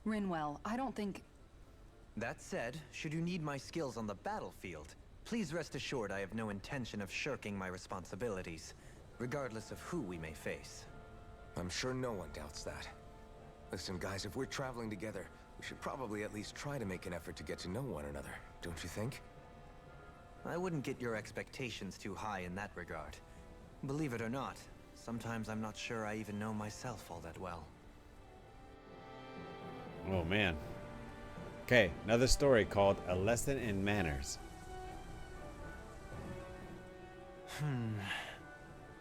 Rinwell, I don't think... That said, should you need my skills on the battlefield, please rest assured I have no intention of shirking my responsibilities, regardless of who we may face. I'm sure no one doubts that. Listen, guys, if we're traveling together, we should probably at least try to make an effort to get to know one another, don't you think? I wouldn't get your expectations too high in that regard. Believe it or not, sometimes I'm not sure I even know myself all that well. Oh man. Okay, another story called A Lesson in Manners.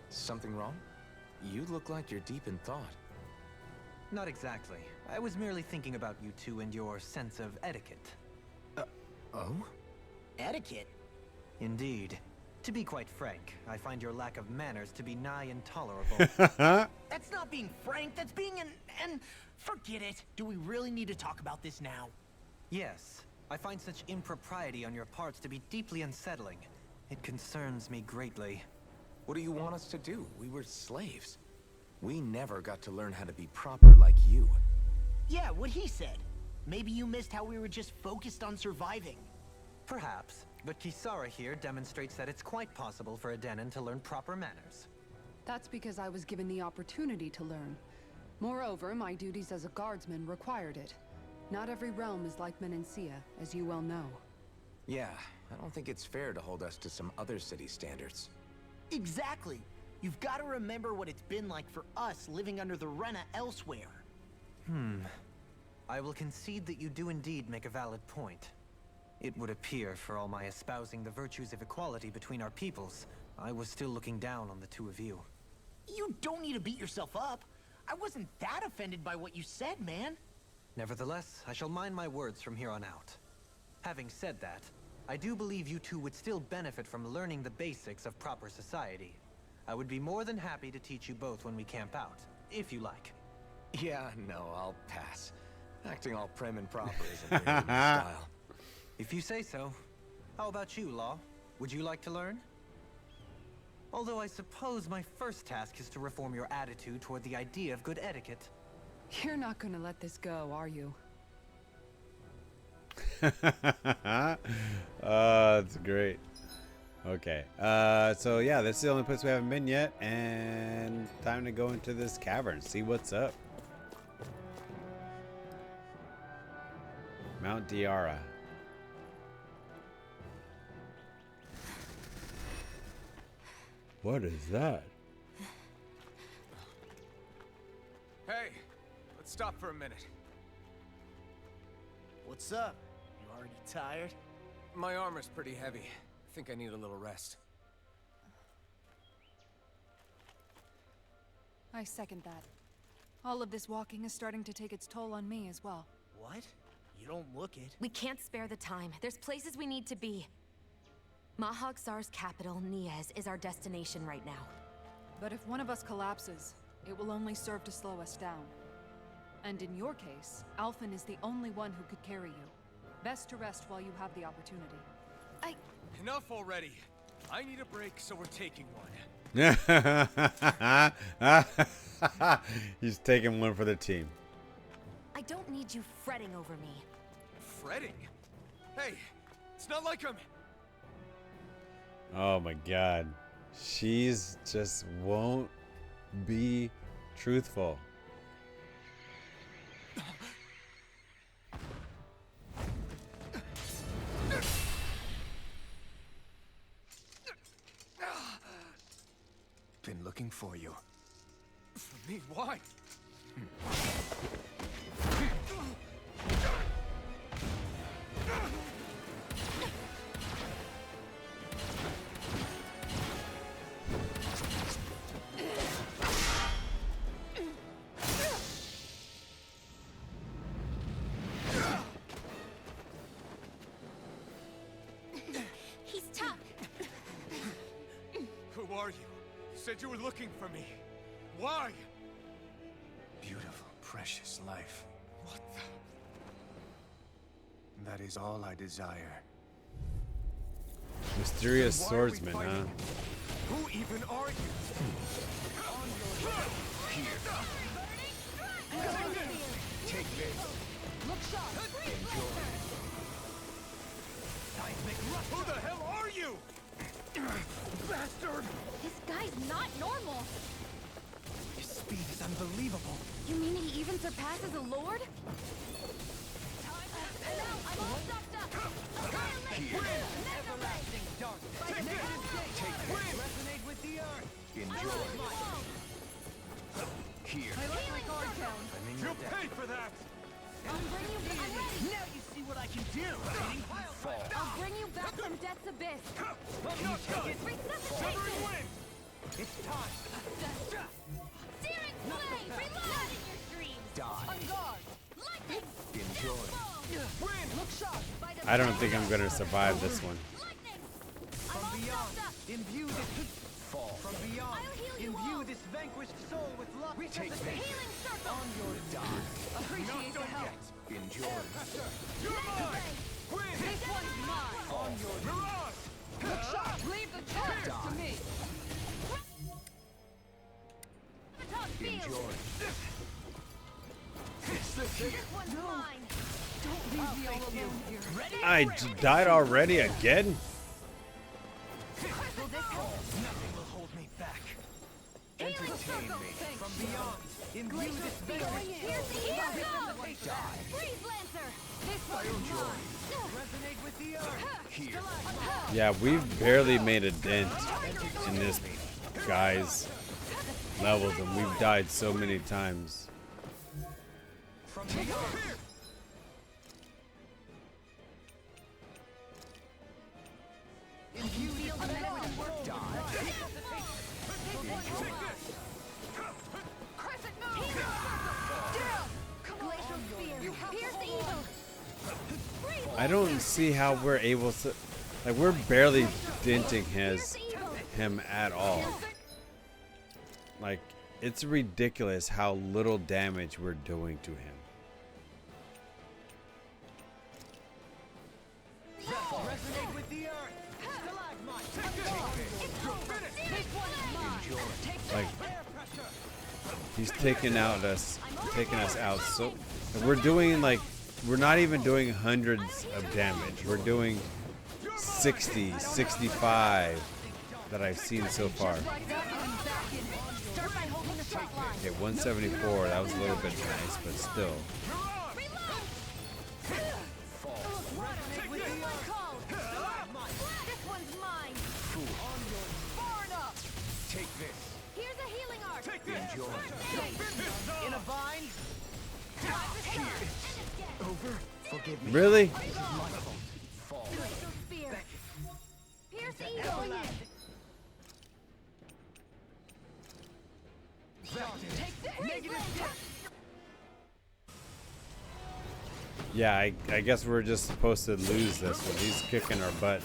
Something wrong? You look like you're deep in thought. Not exactly. I was merely thinking about you two and your sense of etiquette. Oh? Etiquette? Indeed. To be quite frank, I find your lack of manners to be nigh intolerable. That's not being frank, that's being an... Forget it. Do we really need to talk about this now? Yes, I find such impropriety on your parts to be deeply unsettling. It concerns me greatly. What do you want us to do? We were slaves. We never got to learn how to be proper like you. Yeah, what he said. Maybe you missed how we were just focused on surviving. Perhaps, but Kisara here demonstrates that it's quite possible for a Denon to learn proper manners. That's because I was given the opportunity to learn. Moreover, my duties as a guardsman required it. Not every realm is like Menancia, as you well know. Yeah, I don't think it's fair to hold us to some other city standards. Exactly. You've got to remember what it's been like for us living under the Rena elsewhere. I will concede that you do indeed make a valid point. It would appear, for all my espousing the virtues of equality between our peoples, I was still looking down on the two of you. You don't need to beat yourself up. I wasn't that offended by what you said, man. Nevertheless, I shall mind my words from here on out. Having said that, I do believe you two would still benefit from learning the basics of proper society. I would be more than happy to teach you both when we camp out, if you like. Yeah, no, I'll pass. Acting all prim and proper isn't really my style. If you say so. How about you, Law? Would you like to learn? Although I suppose my first task is to reform your attitude toward the idea of good etiquette. You're not gonna let this go, are you? That's great. Okay. So yeah, this is the only place we haven't been yet, and time to go into this cavern, see what's up. Mount Diara. What is that? Hey, let's stop for a minute. What's up? You already tired? My armor's pretty heavy. I think I need a little rest. I second that. All of this walking is starting to take its toll on me as well. What? You don't look it. We can't spare the time. There's places we need to be. Mahag Sar's capital, Niez, is our destination right now. But if one of us collapses, it will only serve to slow us down. And in your case, Alphen is the only one who could carry you. Best to rest while you have the opportunity. Enough already. I need a break, so we're taking one. He's taking one for the team. I don't need you fretting over me. Fretting? Hey, it's not like I'm... Oh my god. She's just won't be truthful. Been looking for you. For me, why? He's tough. Who are you? You said you were looking for me. Why? Beautiful, precious life. What the... That is all I desire. Mysterious Then why are we swordsman, huh? fighting? Who even are you? Take this. Look sharp! Who the hell are you? Bastard! This guy's not normal. His speed is unbelievable. You mean he even surpasses a lord? And now I'm all stocked up. Annihilation! Mega Ray! Resonate with the earth! Here. Healing circle! You pay for that! I'll bring you back. I'm ready. Now you see what I can do. I'll bring you back from Death's Abyss. I'm not done! Resuscitation! Severing wind! It's time. Searing flame! Reload in your dreams! Die. On guard! Lightning! Enjoy. Wind! Look sharp! By the I don't think I'm gonna survive this one. Lightning! I'm all stocked up! Imbue this... Fall. From beyond! I'll heal you all! this vanquished soul with love! Healing circle! Appreciate the help! Enjoy. You're Mega mine! Ray! Wind! This one's mine! Mirage! Look sharp! Leave the charge to me! The top field! This one's mine! Don't leave me all alone here. Ready? Died already again? Will this help? Nothing will hold me back. Healing circle! From beyond! Imbue this Going in! Here's the evil! Freeze Lancer! This one's mine! Resonate with the earth! Yeah, we've barely made a dent in this guy's levels, and we've died so many times. From beyond! You feel the medicine work? Crescent Moon! Glacial Spear! Pierce the evil! Freeze I don't see how we're able to, like, we're barely denting him at all. Like, it's ridiculous how little damage we're doing to him. Resonate with the earth! This one's mine! Like, he's taking us out. So we're doing, like, we're not even doing hundreds of damage. We're doing 60, 65 that I've seen so far. Start by holding the front line. Okay, 174. That was a little bit nice, but still. Here's my call! This one's mine! Far enough! Take this. Here's a healing arc! Take this! In a vine. Over. Forgive me. Really? Fall. Glacial Spear! Pierce the evil! Going in! Freeze Lancer! Yeah, I guess we're just supposed to lose this one. He's kicking our butt.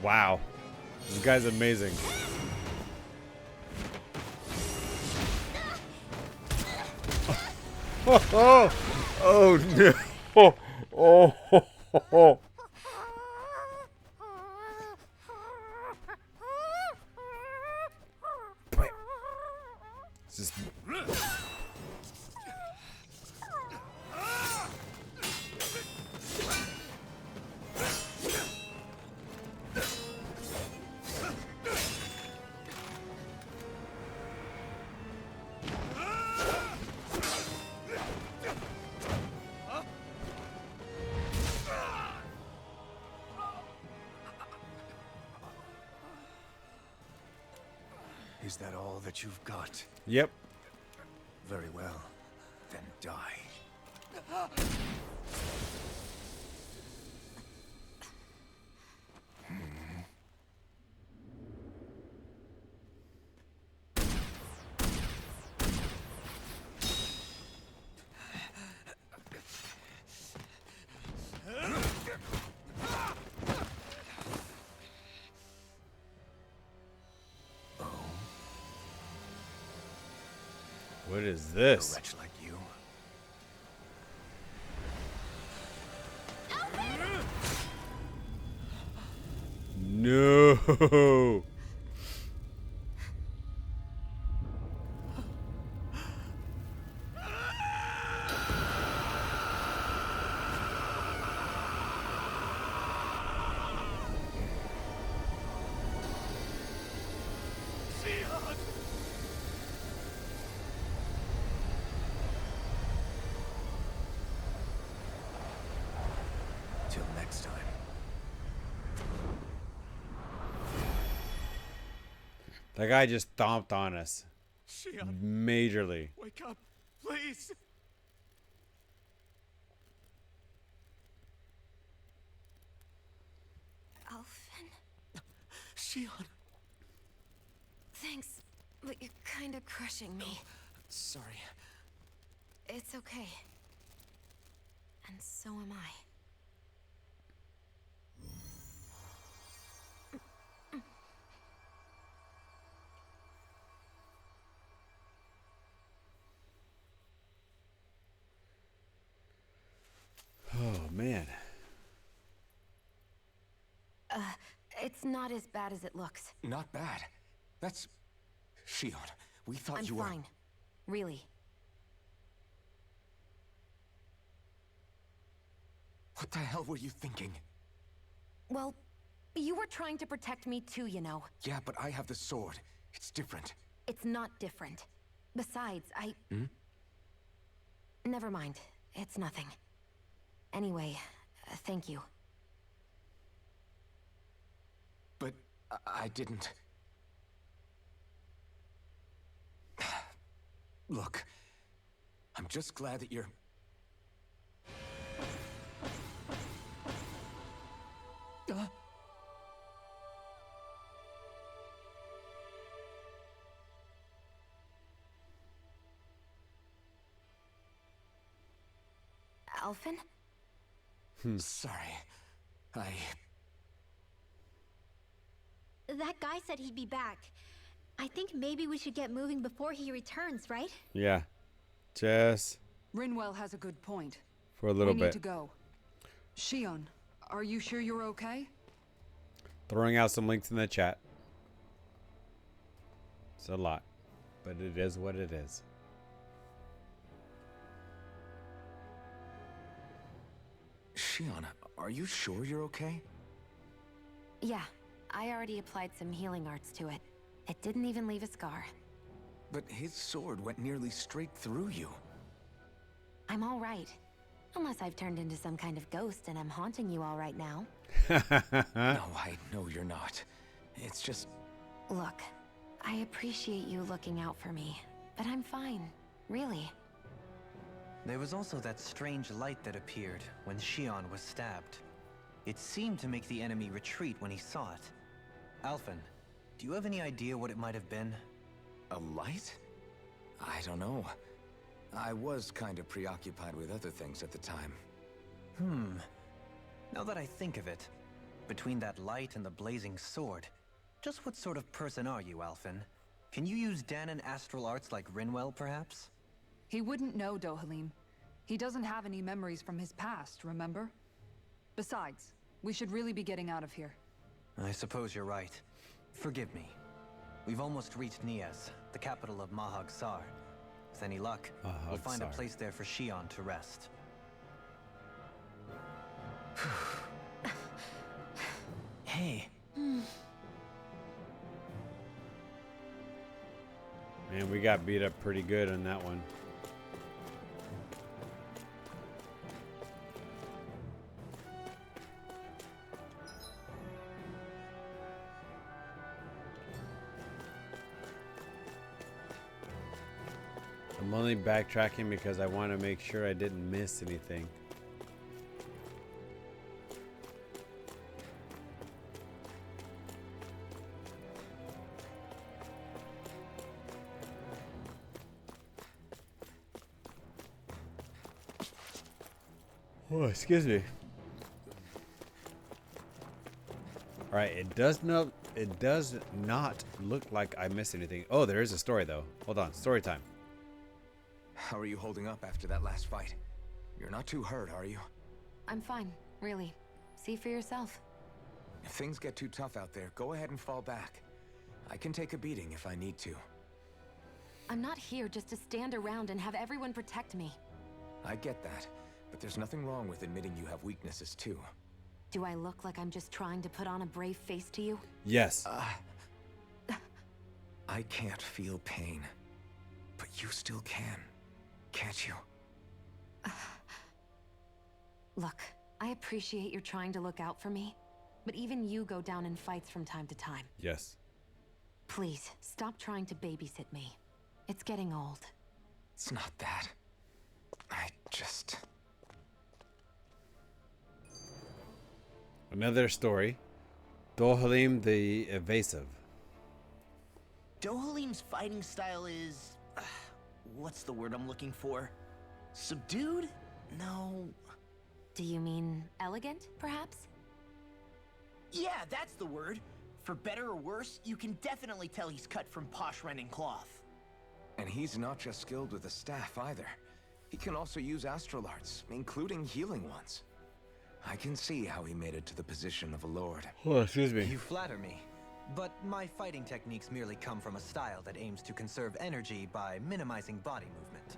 Wow. This guy's amazing. Oh, oh no. Oh, oh, oh. It's just Is that all that you've got? Yep. Very well. Then die. What is A this? wretch like you. No. Shion! Till next time. That guy just stomped on us. Shion, Majorly. wake up, please! Alphen, Shion! thanks, but you're kind of crushing me. Sorry. It's okay. And so am I. Oh, man. It's not as bad as it looks. Not bad. That's... Shion, we thought I'm you were... fine. Really. What the hell were you thinking? Well, you were trying to protect me too, you know. Yeah, but I have the sword. It's different. It's not different. Besides, Never mind. It's nothing. Anyway, thank you. But I didn't... Look, I'm just glad that you're... Alphen? Sorry. That guy said he'd be back. I think maybe we should get moving before he returns, right? Yeah. Just Rinwell has a good point. for a little We need bit. to go. Shion, are you sure you're okay? Throwing out some links in the chat. It's a lot. But it is what it is. Shion, are you sure you're okay? Yeah, I already applied some healing arts to it. It didn't even leave a scar. But his sword went nearly straight through you. I'm all right. Unless I've turned into some kind of ghost and I'm haunting you all right now. No, I know you're not. It's just... Look, I appreciate you looking out for me, but I'm fine. Really. There was also that strange light that appeared when Shion was stabbed. It seemed to make the enemy retreat when he saw it. Alphen, do you have any idea what it might have been? a light? I don't know. I was kind of preoccupied with other things at the time. Now that I think of it, between that light and the blazing sword, just what sort of person are you, Alphen? Can you use Dahnan astral arts like Rinwell, perhaps? He wouldn't know, Dohalim. He doesn't have any memories from his past, remember? Besides, we should really be getting out of here. I suppose you're right. Forgive me. We've almost reached Nias, the capital of Mahag Sar. With any luck, we'll find a Sar. place there for Shion to rest. Hey. Man, we got beat up pretty good on that one. I'm only backtracking because I want to make sure I didn't miss anything. Oh, excuse me. All right, it does not look like I missed anything. Oh, there is a story though. Hold on, story time. How are you holding up after that last fight? You're not too hurt, are you? I'm fine, really. See for yourself. If things get too tough out there, go ahead and fall back. I can take a beating if I need to. I'm not here just to stand around and have everyone protect me. I get that, but there's nothing wrong with admitting you have weaknesses too. Do I look like I'm just trying to put on a brave face to you? Yes. I can't feel pain, but you still can, can't you? Look, I appreciate you're trying to look out for me, but even you go down in fights from time to time. Yes. Please, stop trying to babysit me. It's getting old. It's not that. I just... Another story. Dohalim the Evasive. Dohalim's fighting style is... what's the word I'm looking for? Subdued? No... Do you mean elegant, perhaps? Yeah, that's the word. For better or worse, you can definitely tell he's cut from posh Renin cloth. And he's not just skilled with the staff either. He can also use astral arts, including healing ones. I can see how he made it to the position of a lord. Oh, excuse me. You flatter me. But my fighting techniques merely come from a style that aims to conserve energy by minimizing body movement.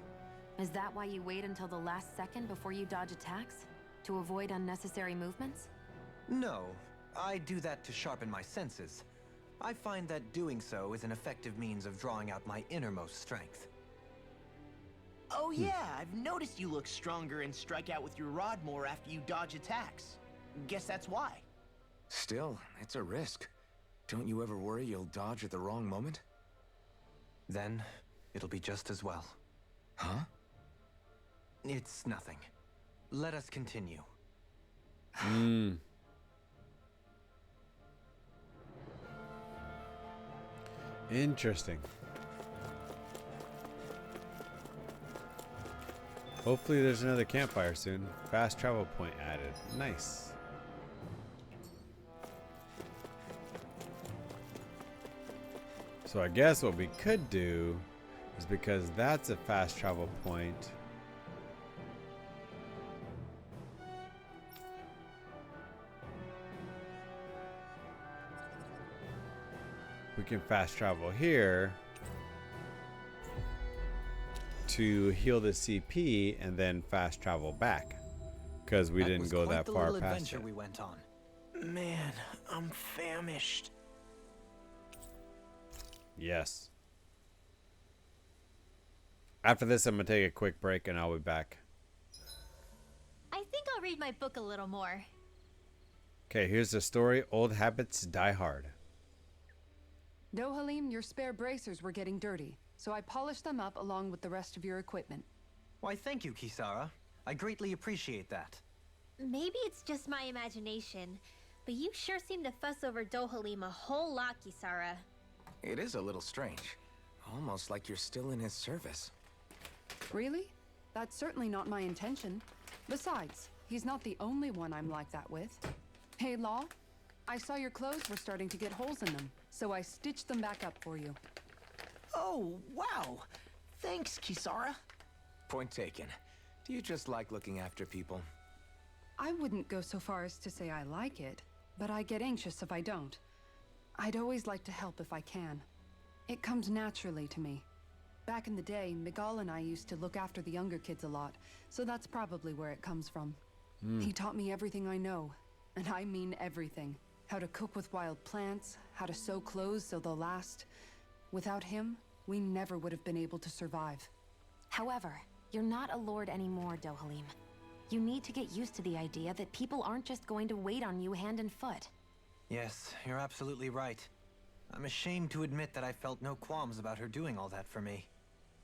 Is that why you wait until the last second before you dodge attacks? To avoid unnecessary movements? No, I do that to sharpen my senses. I find that doing so is an effective means of drawing out my innermost strength. Oh yeah, I've noticed you look stronger and strike out with your rod more after you dodge attacks. Guess that's why. Still, it's a risk. Don't you ever worry you'll dodge at the wrong moment? Then, it'll be just as well. Huh? It's nothing. Let us continue. Interesting. Hopefully there's another campfire soon. Fast travel point added. Nice. So I guess what we could do is, because that's a fast travel point, we can fast travel here to heal the CP and then fast travel back, because we didn't go that far past adventure it. we went on. Man, I'm famished. Yes. After this, I'm gonna take a quick break and I'll be back. I think I'll read my book a little more. Okay, here's the story. Old habits die hard. Dohalim, your spare bracers were getting dirty, so I polished them up along with the rest of your equipment. Why, thank you, Kisara. I greatly appreciate that. Maybe it's just my imagination, but you sure seem to fuss over Dohalim a whole lot, Kisara. It is a little strange. Almost like you're still in his service. Really? That's certainly not my intention. Besides, he's not the only one I'm like that with. Hey, Law, I saw your clothes were starting to get holes in them, so I stitched them back up for you. Oh, wow. Thanks, Kisara. Point taken. Do you just like looking after people? I wouldn't go so far as to say I like it, but I get anxious if I don't. I'd always like to help if I can. It comes naturally to me. Back in the day, Miguel and I used to look after the younger kids a lot, so that's probably where it comes from. He taught me everything I know, and I mean everything. How to cook with wild plants, how to sew clothes so they'll last. Without him, we never would have been able to survive. However, you're not a lord anymore, Dohalim. You need to get used to the idea that people aren't just going to wait on you hand and foot. Yes, you're absolutely right. I'm ashamed to admit that I felt no qualms about her doing all that for me.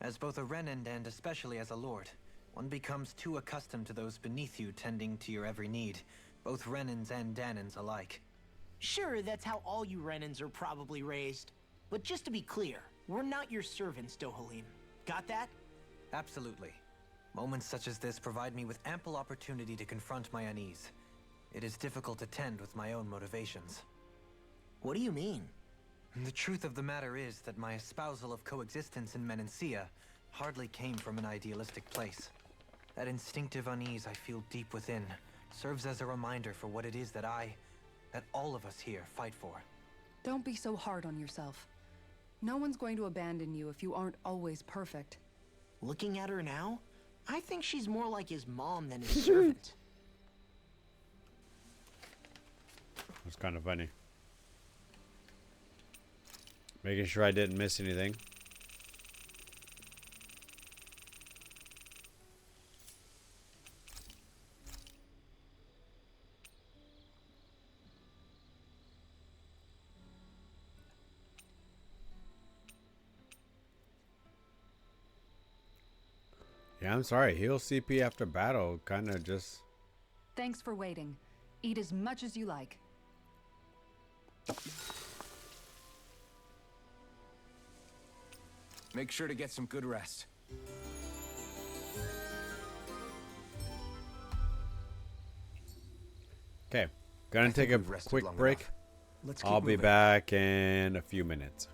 As both a Renin and especially as a lord, one becomes too accustomed to those beneath you tending to your every need, both Renins and Danins alike. Sure, that's how all you Renins are probably raised. But just to be clear, we're not your servants, Dohalim. Got that? Absolutely. Moments such as this provide me with ample opportunity to confront my unease. It is difficult to tend with my own motivations. What do you mean? The truth of the matter is that my espousal of coexistence in Menancia hardly came from an idealistic place. That instinctive unease I feel deep within serves as a reminder for what it is that all of us here fight for. Don't be so hard on yourself. No one's going to abandon you if you aren't always perfect. Looking at her now, I think she's more like his mom than his servant. That's kind of funny. Making sure I didn't miss anything. Yeah, I'm sorry. Heal CP after battle kind of just... Thanks for waiting. Eat as much as you like. Make sure to get some good rest. Okay. Gonna take a quick break. I'll be back in a few minutes.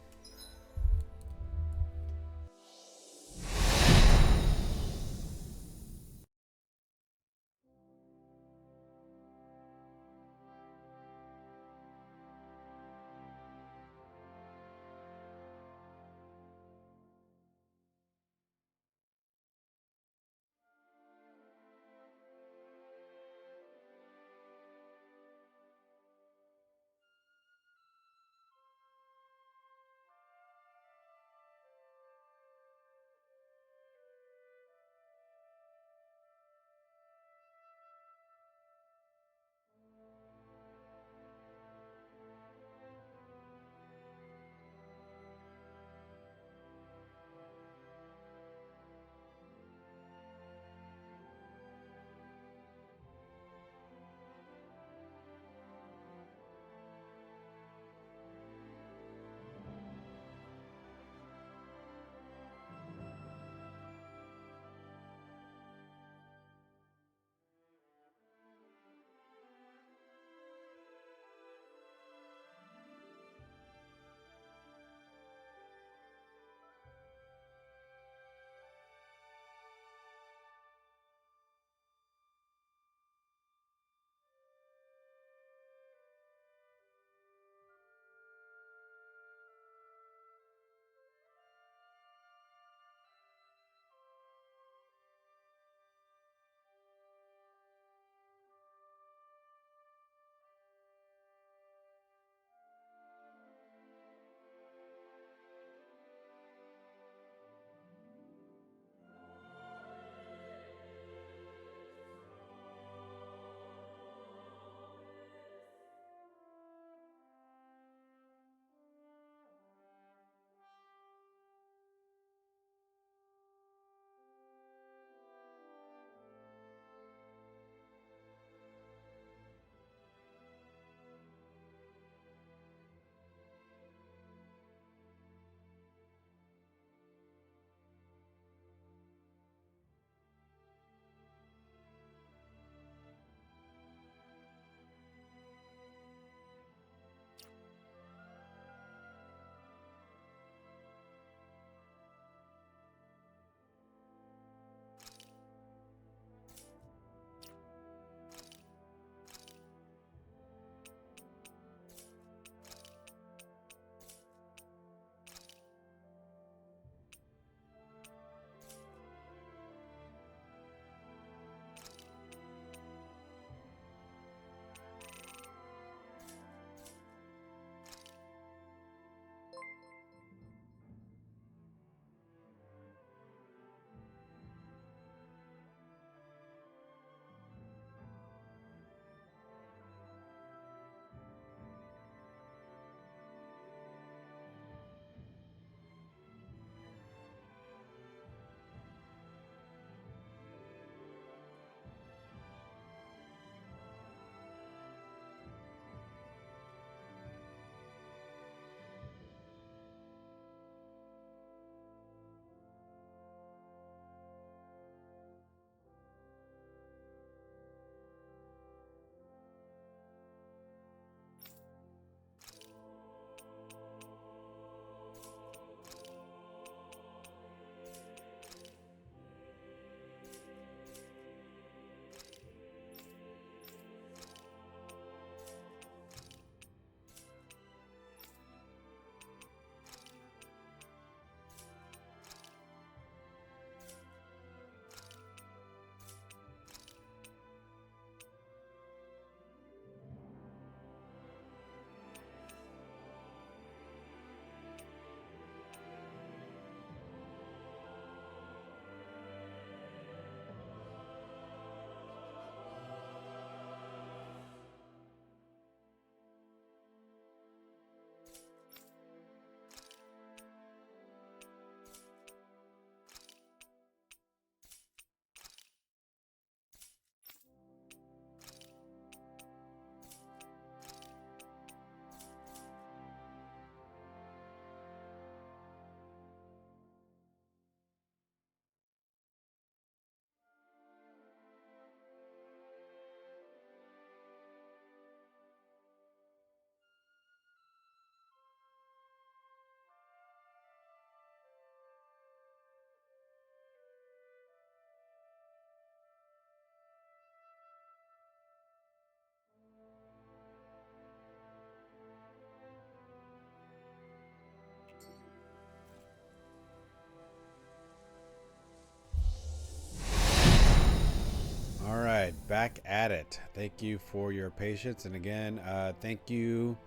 back at it. Thank you for your patience. And again, thank you,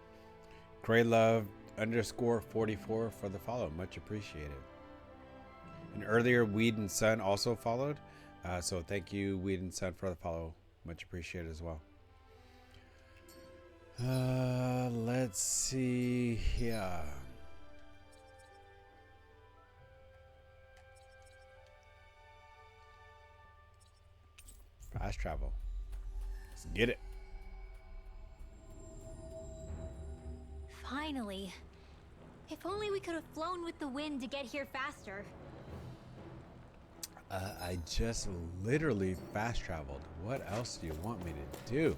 Greylove_44 for the follow. Much appreciated. And earlier, Weed and Sun also followed. So thank you, Weed and Sun, for the follow. Much appreciated as well. Let's see here. Fast travel. Let's get it. Finally. If only we could have flown with the wind to get here faster. I just literally fast traveled. What else do you want me to do?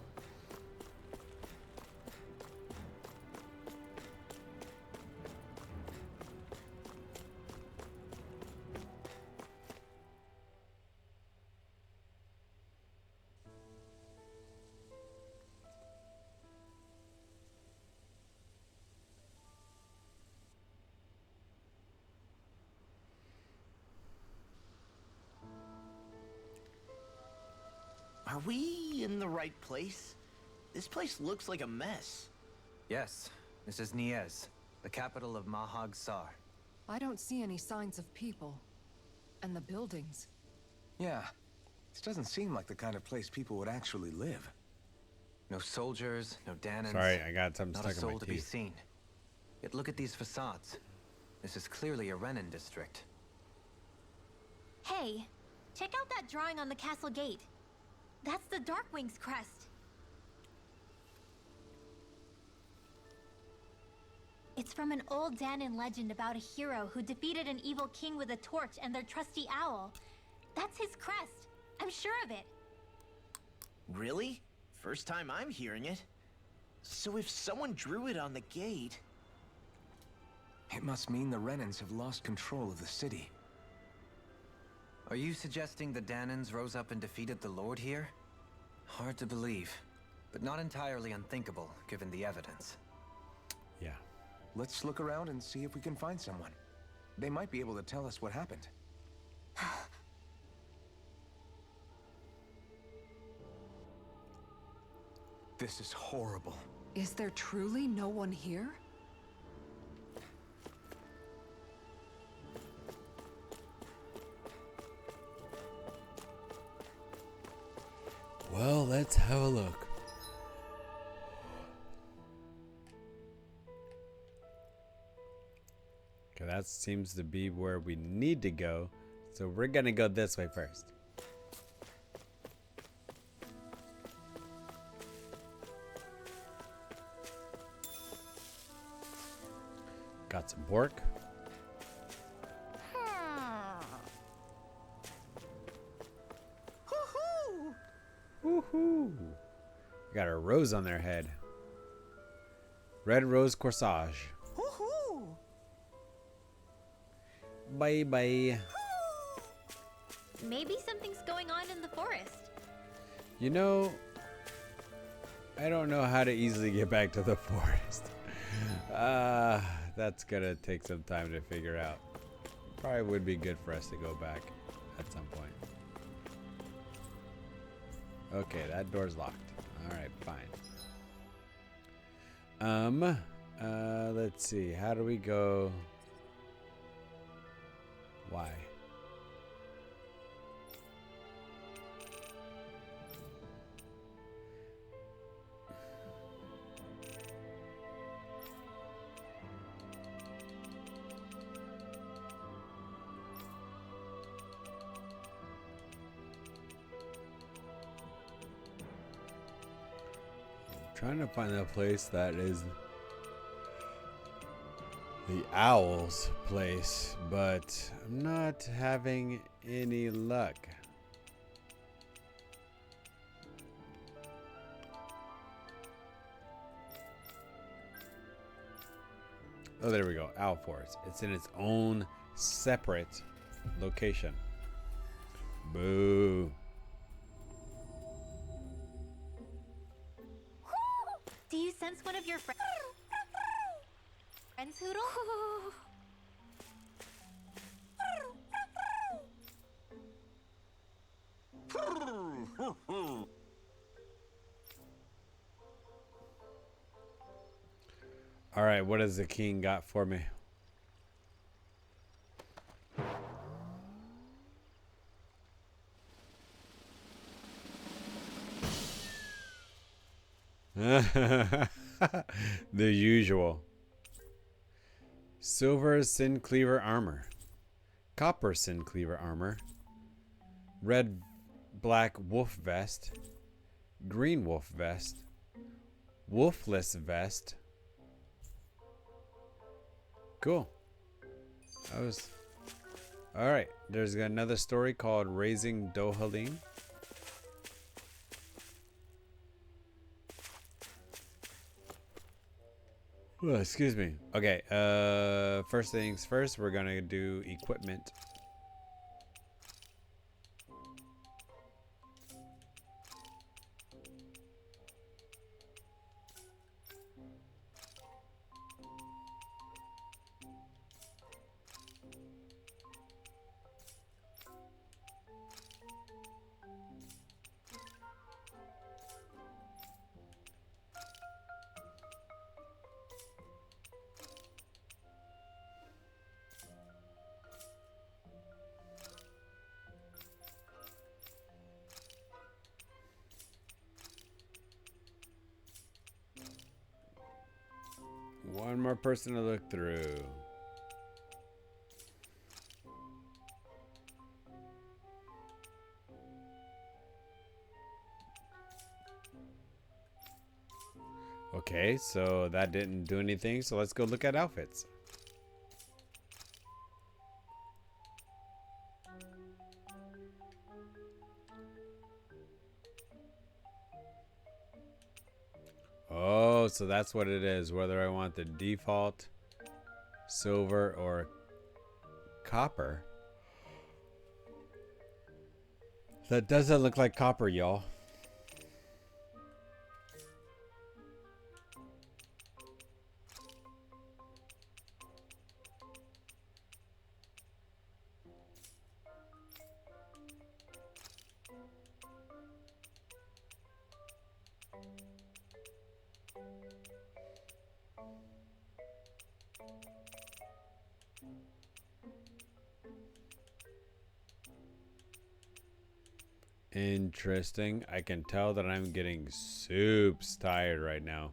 Are we in the right place? This place looks like a mess. Yes, this is Niez, the capital of Mahag Sar. I don't see any signs of people. And the buildings. Yeah, this doesn't seem like the kind of place people would actually live. No soldiers, no Danans. Sorry, I got something Not a stuck in my soul to be teeth. seen. Yet look at these facades. This is clearly a Renan district. Hey, check out that drawing on the castle gate. That's the Darkwing's crest. It's from an old Danan legend about a hero who defeated an evil king with a torch and their trusty owl. That's his crest. I'm sure of it. Really? First time I'm hearing it. So if someone drew it on the gate... It must mean the Renans have lost control of the city. Are you suggesting the Danans rose up and defeated the Lord here? Hard to believe, but not entirely unthinkable, given the evidence. Yeah. Let's look around and see if we can find someone. They might be able to tell us what happened. This is horrible. Is there truly no one here? Well, let's have a look. Okay, that seems to be where we need to go. So we're gonna go this way first. Got some pork. Woohoo! Got a rose on their head. Red rose corsage. Bye bye. Maybe something's going on in the forest. You know, I don't know how to easily get back to the forest. That's gonna take some time to figure out. Probably would be good for us to go back at some point. Okay, that door's locked. Alright, fine. Let's see. How do we go? Why? Trying to find a place that is the owl's place, but I'm not having any luck. Oh, there we go. Owl Forest. It's in its own separate location. Boo. Do you sense one of your friends? Friends, Hoodle? All right, what has the king got for me? The usual. Silver Sin Cleaver armor. Copper Sin Cleaver armor. Red Black Wolf vest. Green Wolf vest. Wolfless vest. Cool. That was... Alright, there's another story called Raising Dohalim. Oh, excuse me. Okay, first things first, we're gonna do equipment. One more person to look through. Okay, so that didn't do anything, so let's go look at outfits. Oh, so that's what it is. Whether I want the default silver or copper. That doesn't look like copper, y'all. Interesting. I can tell that I'm getting soups tired right now.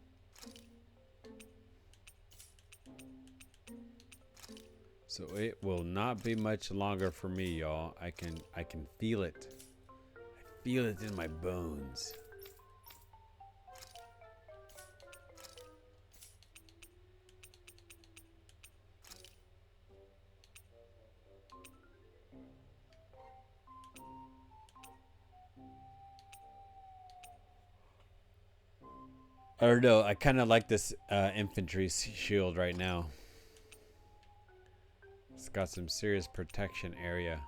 So it will not be much longer for me, y'all. I can feel it. I feel it in my bones. I don't know. I kind of like this infantry shield right now. It's got some serious protection area.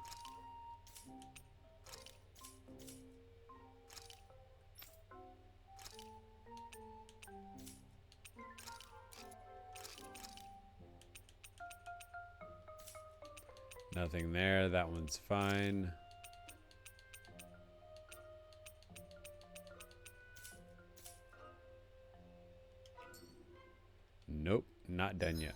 Nothing there. That one's fine. Nope, not done yet.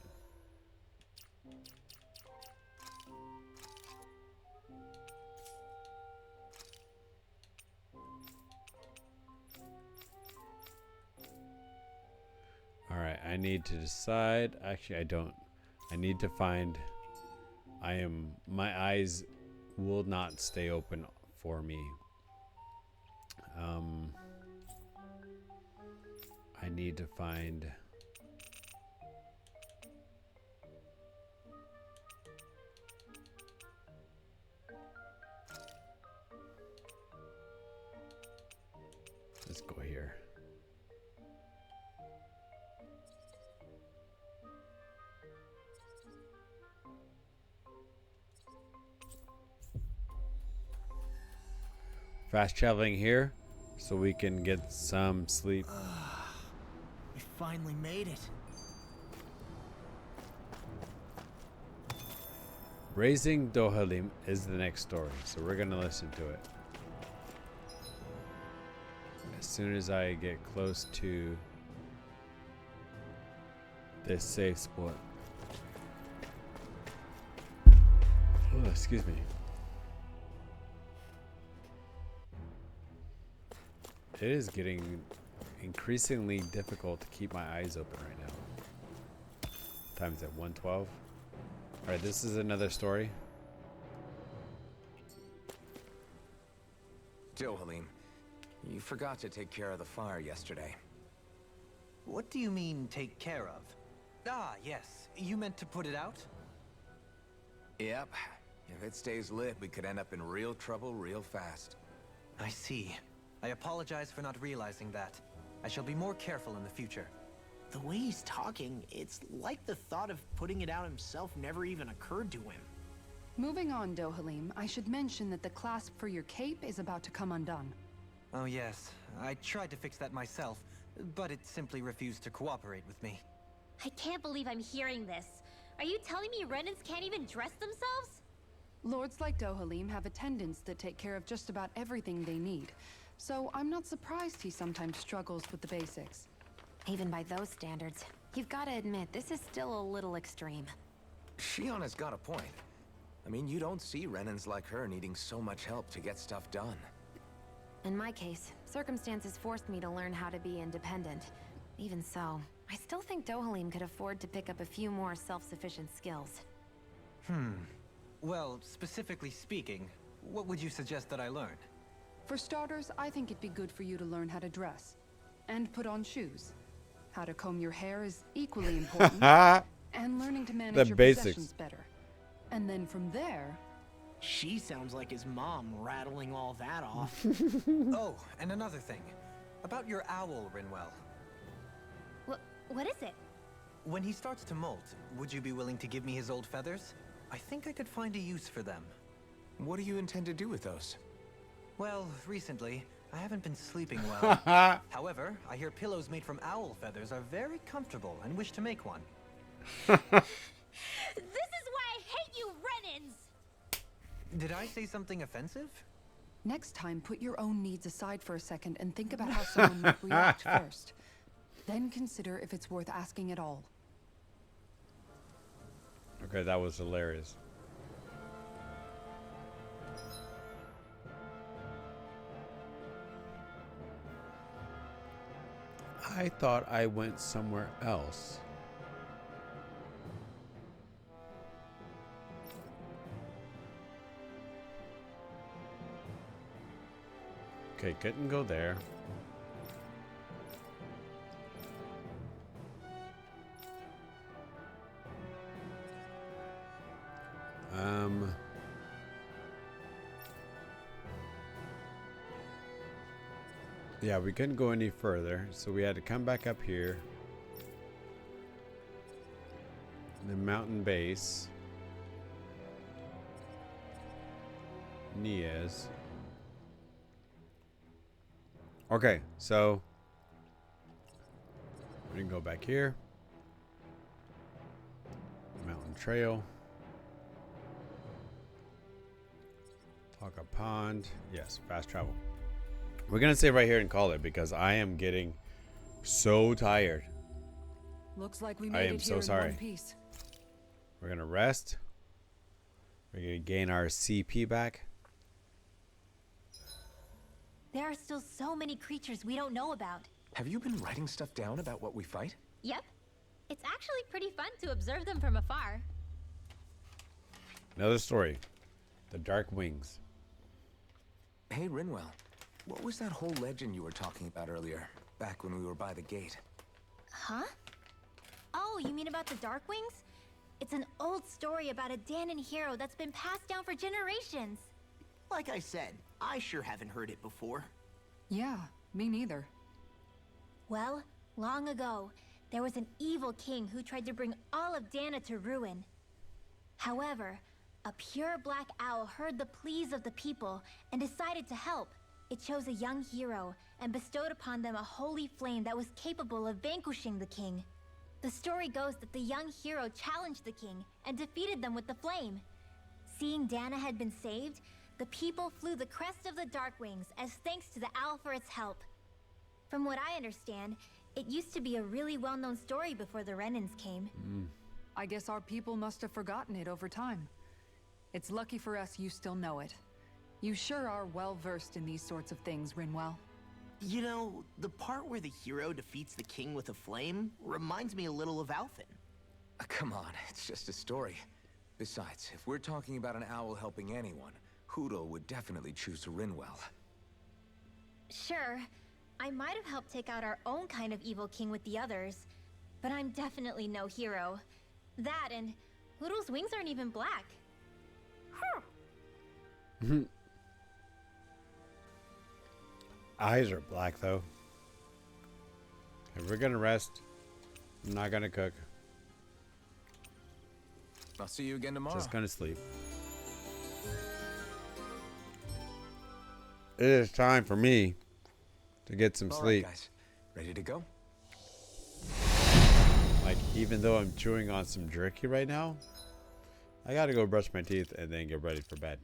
All right, I need to decide. Actually, I don't. I need to find. My eyes will not stay open for me. I need to find. Let's go here. Fast traveling here so we can get some sleep. We finally made it. Raising Dohalim is the next story, so we're gonna listen to it. As soon as I get close to this safe spot. Oh, excuse me. It is getting increasingly difficult to keep my eyes open right now. Time's at 1:12. Alright, this is another story. Dohalim, you forgot to take care of the fire yesterday. What do you mean, take care of? Ah, yes. You meant to put it out? Yep. If it stays lit, we could end up in real trouble real fast. I see. I apologize for not realizing that. I shall be more careful in the future. The way he's talking, it's like the thought of putting it out himself never even occurred to him. Moving on, Dohalim, I should mention that the clasp for your cape is about to come undone. Oh yes, I tried to fix that myself, but it simply refused to cooperate with me. I can't believe I'm hearing this. Are you telling me Renans can't even dress themselves? Lords like Dohalim have attendants that take care of just about everything they need, so I'm not surprised he sometimes struggles with the basics. Even by those standards, you've got to admit this is still a little extreme. Shionna's got a point. I mean, you don't see Renans like her needing so much help to get stuff done. In my case, circumstances forced me to learn how to be independent. Even so, I still think Dohalim could afford to pick up a few more self-sufficient skills. Well, specifically speaking, what would you suggest that I learn? For starters, I think it'd be good for you to learn how to dress. And put on shoes. How to comb your hair is equally important. And learning to manage your possessions better. And then from there... She sounds like his mom rattling all that off. Oh, and another thing. About your owl, Rinwell. What is it? When he starts to molt, would you be willing to give me his old feathers? I think I could find a use for them. What do you intend to do with those? Well, recently, I haven't been sleeping well. However, I hear pillows made from owl feathers are very comfortable and wish to make one. This is why I hate you, Renans! Did I say something offensive? Next time, put your own needs aside for a second and think about how someone would react first. Then consider if it's worth asking at all. Okay, that was hilarious. I thought I went somewhere else. Okay, couldn't go there. Yeah, we couldn't go any further, so we had to come back up here. The mountain base. Nias. Okay, so we can go back here. Mountain trail. Taka Pond. Yes, fast travel. We're gonna save right here and call it because I am getting so tired. Looks like we I made am it so here in sorry. one piece. We're gonna rest. We're gonna gain our CP back. There are still so many creatures we don't know about. Have you been writing stuff down about what we fight? Yep. It's actually pretty fun to observe them from afar. Another story. The Dark Wings. Hey, Rinwell. What was that whole legend you were talking about earlier, back when we were by the gate? Huh? Oh, you mean about the Darkwings? It's an old story about a Danon hero that's been passed down for generations. Like I said, I sure haven't heard it before. Yeah, me neither. Well, long ago, there was an evil king who tried to bring all of Dana to ruin. However, a pure black owl heard the pleas of the people and decided to help. It chose a young hero and bestowed upon them a holy flame that was capable of vanquishing the king. The story goes that the young hero challenged the king and defeated them with the flame. Seeing Dana had been saved, the people flew the crest of the Darkwings as thanks to the owl for its help. From what I understand, It used to be a really well-known story before the Renans came. I guess our people must have forgotten it over time. It's lucky for us you still know it. You sure are well-versed in these sorts of things, Rinwell. You know, the part where the hero defeats the king with a flame reminds me a little of Alphen. Come on, it's just a story. Besides, if we're talking about an owl helping anyone, Hootle would definitely choose Rinwell. Sure, I might have helped take out our own kind of evil king with the others, but I'm definitely no hero. That and Hootle's wings aren't even black. Eyes are black, though. If we're gonna rest, I'm not gonna cook. I'll see you again tomorrow. Just gonna sleep. It is time for me to get some All right, sleep. guys. Ready to go? Like, even though I'm chewing on some jerky right now, I gotta go brush my teeth and then get ready for bed.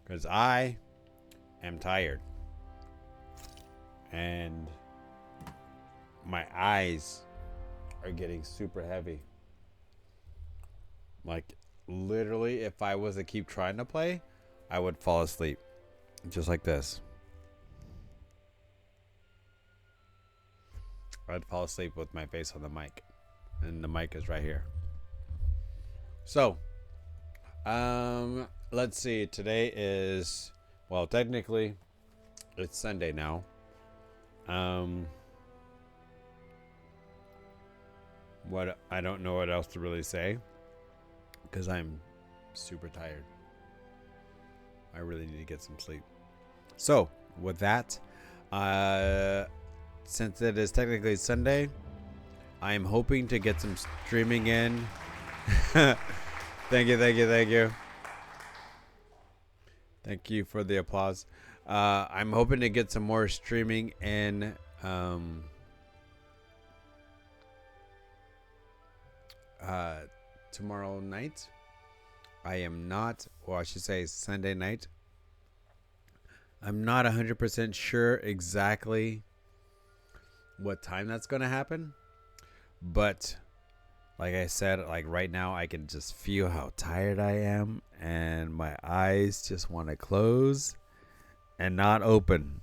Because I am tired. And my eyes are getting super heavy. Like, literally, if I was to keep trying to play, I would fall asleep. Just like this. I'd fall asleep with my face on the mic. And the mic is right here. So, let's see. Today is, well, technically, it's Sunday now. What, I don't know what else to really say. Because I'm super tired. I really need to get some sleep. So, with that, since it is technically Sunday, I am hoping to get some streaming in. Thank you, thank you, thank you. Thank you for the applause. I'm hoping to get some more streaming in. Tomorrow night. I am not, or I should say Sunday night. I'm not 100% sure exactly what time that's going to happen. But like I said, like right now I can just feel how tired I am. And my eyes just want to close and not open.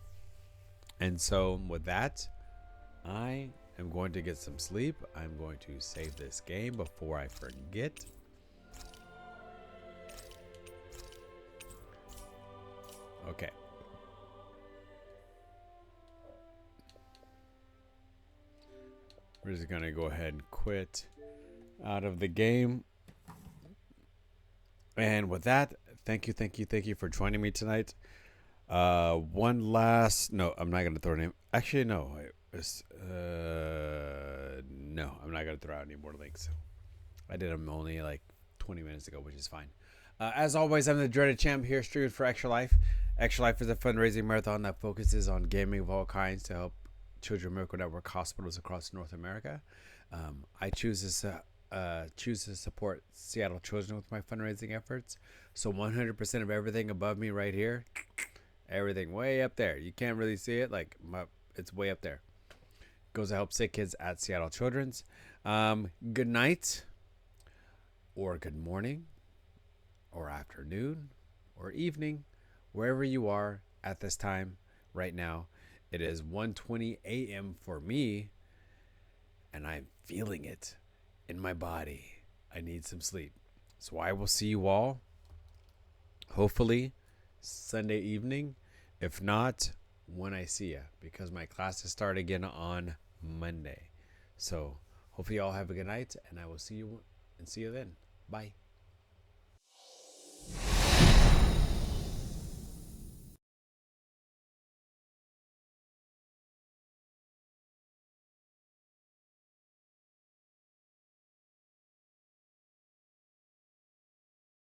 And so with that, I am going to get some sleep. I'm going to save this game before I forget. Okay. We're just going to go ahead and quit out of the game. And with that, thank you for joining me tonight. One last, no, I'm not going to throw any, actually, no, no, I'm not going to throw out any more links. I did them only like 20 minutes ago, which is fine. As always, I'm the Dreaded Champ here, streaming for Extra Life. Extra Life is a fundraising marathon that focuses on gaming of all kinds to help Children's Miracle Network hospitals across North America. I choose to support Seattle children with my fundraising efforts. So 100% of everything above me right here, everything way up there. You can't really see it, like it's way up there. Goes to help sick kids at Seattle Children's. Good night, or good morning, or afternoon, or evening, wherever you are at this time right now. It is 1:20 a.m. for me, and I'm feeling it in my body. I need some sleep. So I will see you all, hopefully, Sunday evening. If not, when I see you, because my classes start again on Monday. So hopefully you all have a good night, and I will see you then. Bye.